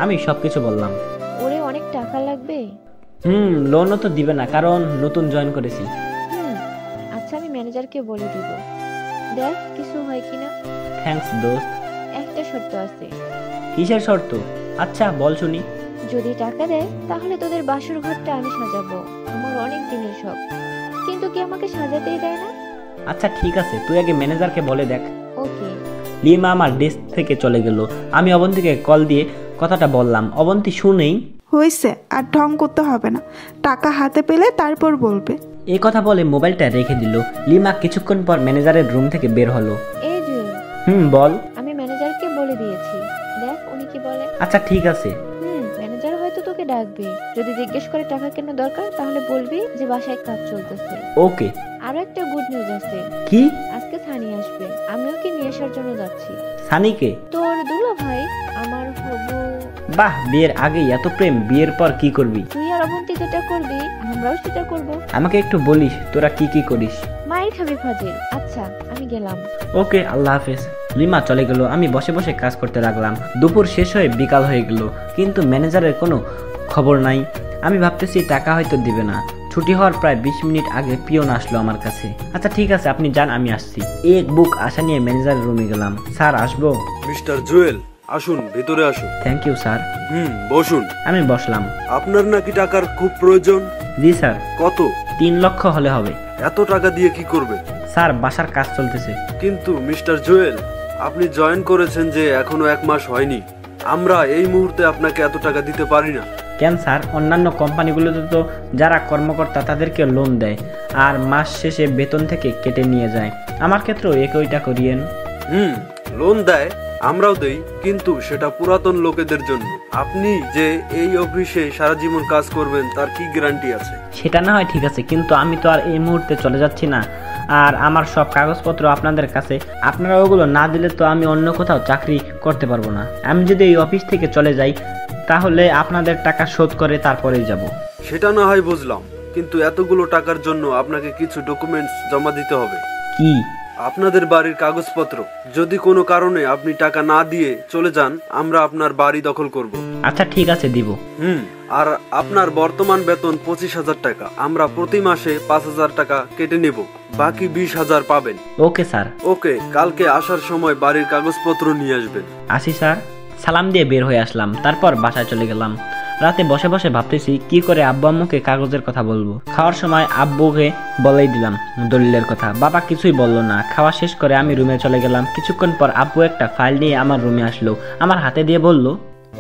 আমি সবকিছু বললাম। ওরে অনেক টাকা লাগবে? লোনও তো দিবে না, কারণ নতুন জয়েন করেছি। আচ্ছা, আমি ম্যানেজারকে বলে দিব, দেখ কিছু হয় কিনা। থ্যাঙ্কস দোস্ত। একটা শর্ত আছে। কিসের শর্ত? আচ্ছা বল শুনি। যদি টাকা দেয় তাহলে তোদের বাসর ঘরটা আমি সাজাবো, আমার অনেক দিনের শখ, কিন্তু কি আমাকে সাজাতেই দেয় না। আচ্ছা ঠিক আছে, তুই আগে ম্যানেজারকে বলে দেখ। ওকে। লিমা আমার ডেস্ক থেকে চলে গেল। আমি অবন্তীকে কল দিয়ে কথাটা বললাম। অবন্তী শুনেই হয়েছে, আর ঢং করতে হবে না, টাকা হাতে পেলে তারপর বলবে। এই কথা বলে মোবাইলটা রেখে দিল। লিমা কিছুক্ষণ পর ম্যানেজারের রুম থেকে বের হলো। এই জুয়েল। বল। আমি ম্যানেজারকে বলে দিয়েছি, দেখ উনি কি বলে। আচ্ছা ঠিক আছে। ম্যানেজার হয়তো তোকে ডাকবে, যদি জিজ্ঞেস করে টাকা কেন দরকার তাহলে বলবি যে বাসায় কাজ চলতেছে। ওকে। আরো একটা গুড নিউজ আছে। কি? আজকে সানি আসবে, আমিও কি নিয়ে আসার জন্য যাচ্ছি। সানিকে? তোর দুলা ভাই, আমার হবু। বাহ, বিয়ের আগেই এত প্রেম, বিয়ের পর কি করবি? তুই আর অবন্তী যেটা করবি আমরাও সেটা করব। আমাকে একটু বলিস তোরা কি কি করিস? মায়ের খাবি ফাজিল। আচ্ছা আমি গেলাম। ওকে, আল্লাহ হাফেজ। লিমা চলে গেল। আমি বসে বসে কাজ করতে লাগলাম। দুপুর শেষ হয়ে বিকাল হয়ে গেল, কিন্তু ম্যানেজারের কোনো খবর নাই। আমি ভাবতেছি টাকা হয়তো দিবে না। ছুটি হওয়ার প্রায় 20 মিনিট আগে পিয়ন আসলো আমার কাছে। আচ্ছা ঠিক আছে, আপনি যান, আমি আসছি। এক বুক আশা নিয়ে ম্যানেজারের রুমে গেলাম। স্যার আসবো? মিস্টার জুয়েল আসুন, ভিতরে আসুন। Thank you sir. বসুন। আমি বসলাম। আপনার নাকি টাকার খুব প্রয়োজন? জি স্যার। কত? 3 লক্ষ হলে হবে। এত টাকা দিয়ে কি করবে? স্যার বাসার কাজ চলতেছে। কিন্তু মিস্টার জুয়েল, আপনি জয়েন করেছেন যে এখনো 1 মাস হয়নি। আমরা এই মুহূর্তে আপনাকে এত টাকা দিতে পারি না। কেন স্যার? অন্যান্য কোম্পানিগুলোতে তো যারা কর্মকর্তা তাদেরকে লোন দেয় আর মাস শেষে বেতন থেকে কেটে নিয়ে যায়। আমার ক্ষেত্রেও একইটা করিয়েন। লোন দেয়, আমরাও দেই, কিন্তু সেটা পুরাতন লোকেদের জন্য। আপনি যে এই অফিসে সারা জীবন কাজ করবেন তার কি গ্যারান্টি আছে? সেটা না হয় ঠিক আছে, কিন্তু আমি তো আর এই মুহূর্তে চলে যাচ্ছি না। আর আমার সব কাগজপত্র আপনাদের কাছে, আপনারা ওগুলো না দিলে তো আমি অন্য কোথাও চাকরি করতে পারবো না। আমি যদি এই অফিস থেকে চলে যাই তাহলে আপনাদের টাকা শোধ করে তারপরেই যাব। সেটা না হয় বুঝলাম, কিন্তু এতগুলো টাকার জন্য আপনাকে কিছু ডকুমেন্টস জমা দিতে হবে। কি? আপনাদের বাড়ির কাগজপত্র। যদি কোনো কারণে আপনি টাকা না দিয়ে চলে যান, আমরা আপনার বাড়ি দখল করব। আচ্ছা ঠিক আছে, দিব। আর আপনার বর্তমান বেতন 25,000 টাকা। আমরা প্রতি মাসে 5,000 টাকা কেটে নেব, বাকি 20,000 পাবেন। Okay sir. ওকে, কালকে আসার সময় বাড়ির কাগজপত্র নিয়ে আসবেন। আসি স্যার। সালাম দিয়ে বের হয়ে আসলাম। তারপর বাসায় চলে গেলাম। রাতে বসে বসে ভাবতেছি কি করে আব্বু আম্মুকে কাগজের কথা বলবো। খাওয়ার সময় আব্বুকে বলেই দিলাম দলিলের কথা। বাবা কিছুই বললো না। খাওয়া শেষ করে আমি রুমে চলে গেলাম। কিছুক্ষণ পর আব্বু একটা ফাইল নিয়ে আমার রুমে আসলো, আমার হাতে দিয়ে বলল,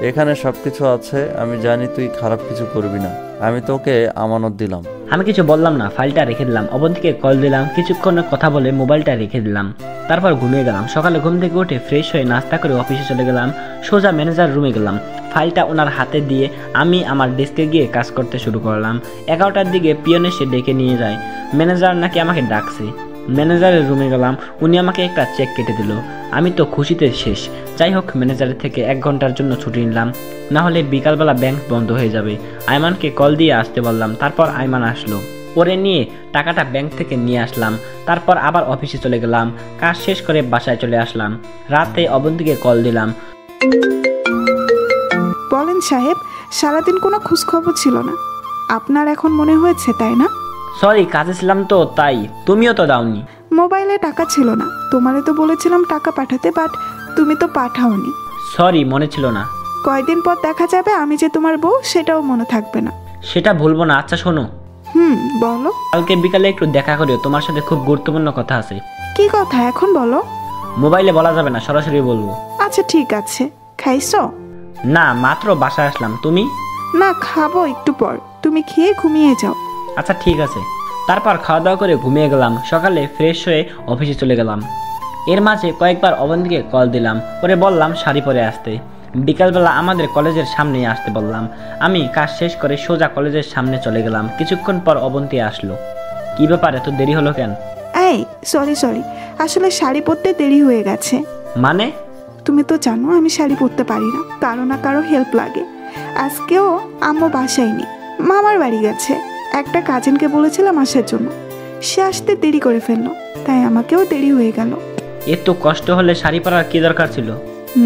এখানে সবকিছু আছে, আমি জানি তুই খারাপ কিছু করবি না, আমি তোকে আমানত দিলাম। আমি কিছু বললাম না, ফাইলটা রেখে দিলাম। অবন্তীকে কল দিলাম। কিছুক্ষণের কথা বলে মোবাইলটা রেখে দিলাম। তারপর ঘুমিয়ে গেলাম। সকালে ঘুম থেকে উঠে ফ্রেশ হয়ে নাস্তা করে অফিসে চলে গেলাম। সোজা ম্যানেজার রুমে গেলাম। ফাইলটা ওনার হাতে দিয়ে আমি আমার ডেস্কে গিয়ে কাজ করতে শুরু করলাম। 11টার দিকে পিয়ন এসে ডেকে নিয়ে যায়। ম্যানেজার নাকি আমাকে ডাকছে। ম্যানেজারের রুমে গেলাম। উনি আমাকে একটা চেক কেটে দিল। আমি তো খুশিতে শেষ। যাই হোক, ম্যানেজারের থেকে 1 ঘন্টার জন্য ছুটি নিলাম, না হলে বিকালবেলা ব্যাংক বন্ধ হয়ে যাবে। আয়মানকে কল দিয়ে আসতে বললাম। তারপর আয়মান আসলো। ওরে নিয়ে টাকাটা ব্যাংক থেকে নিয়ে আসলাম। তারপর আবার অফিসে চলে গেলাম। কাজ শেষ করে বাসায় চলে আসলাম। রাতে অবন্তীকে কল দিলাম। বলেন সাহেব, সারাদিন কোনো খোঁজখবর ছিল না। আপনার এখন মনে হয়েছে, তাই না? সরি, কাজে ছিলাম তো তাই। তুমিও তো দাওনি। মোবাইলে টাকা ছিল না। তোমারে তো বলেছিলাম টাকা পাঠাতে, বাট তুমি তো পাঠাওনি। সরি, মনে ছিল না। কয়দিন পর দেখা যাবে আমি যে তোমার বউ, সেটাও মনে থাকবে না। সেটা ভুলবো না। আচ্ছা শোনো। বলো। কালকে বিকালে একটু দেখা করিও, তোমার সাথে খুব গুরুত্বপূর্ণ কথা আছে। কি কথা এখন বলো? মোবাইলে বলা যাবে না, সরাসরি বলবো। আচ্ছা ঠিক আছে। খাইছো? না, মাত্র বাসায় আসলাম। তুমি? না, খাবো একটু পর। তুমি খেয়ে ঘুমিয়ে যাও। আচ্ছা ঠিক আছে। তারপর খাওয়া দাওয়া করে ঘুমিয়ে গেলাম। সকালে ফ্রেশ হয়ে অফিসে চলে গেলাম। এর মাঝে কয়েকবার অবন্তীকে কল দিলাম। পরে বললাম শাড়ি পরে আসতে। বিকালবেলা আমাদের কলেজের সামনেই আসতে বললাম। আমি কাজ শেষ করে সোজা কলেজের সামনে চলে গেলাম। কিছুক্ষণ পর অবন্তী আসলো। কি ব্যাপার, এত দেরি হলো কেন? এই সরি, আসলে শাড়ি পরতে দেরি হয়ে গেছে। মানে? তুমি তো জানো আমি শাড়ি পরতে পারি না, কারো না কারো হেল্প লাগে। আজকেও আম্মু বাসায় নেই, মামার বাড়ি গেছে। একটা কাজিনকে বলেছিলাম আসার জন্য, সে আসতে দেরি করে ফেললো, তাই আমাকেও দেরি হয়ে গেল। এত কষ্ট হলে শাড়ি পরার কি দরকার ছিল?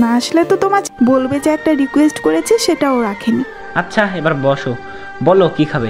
না আসলে তো তোমার বলবে যে একটা রিকোয়েস্ট করেছি, সেটাও রাখেনি। আচ্ছা এবার বসো, বলো কি খাবে?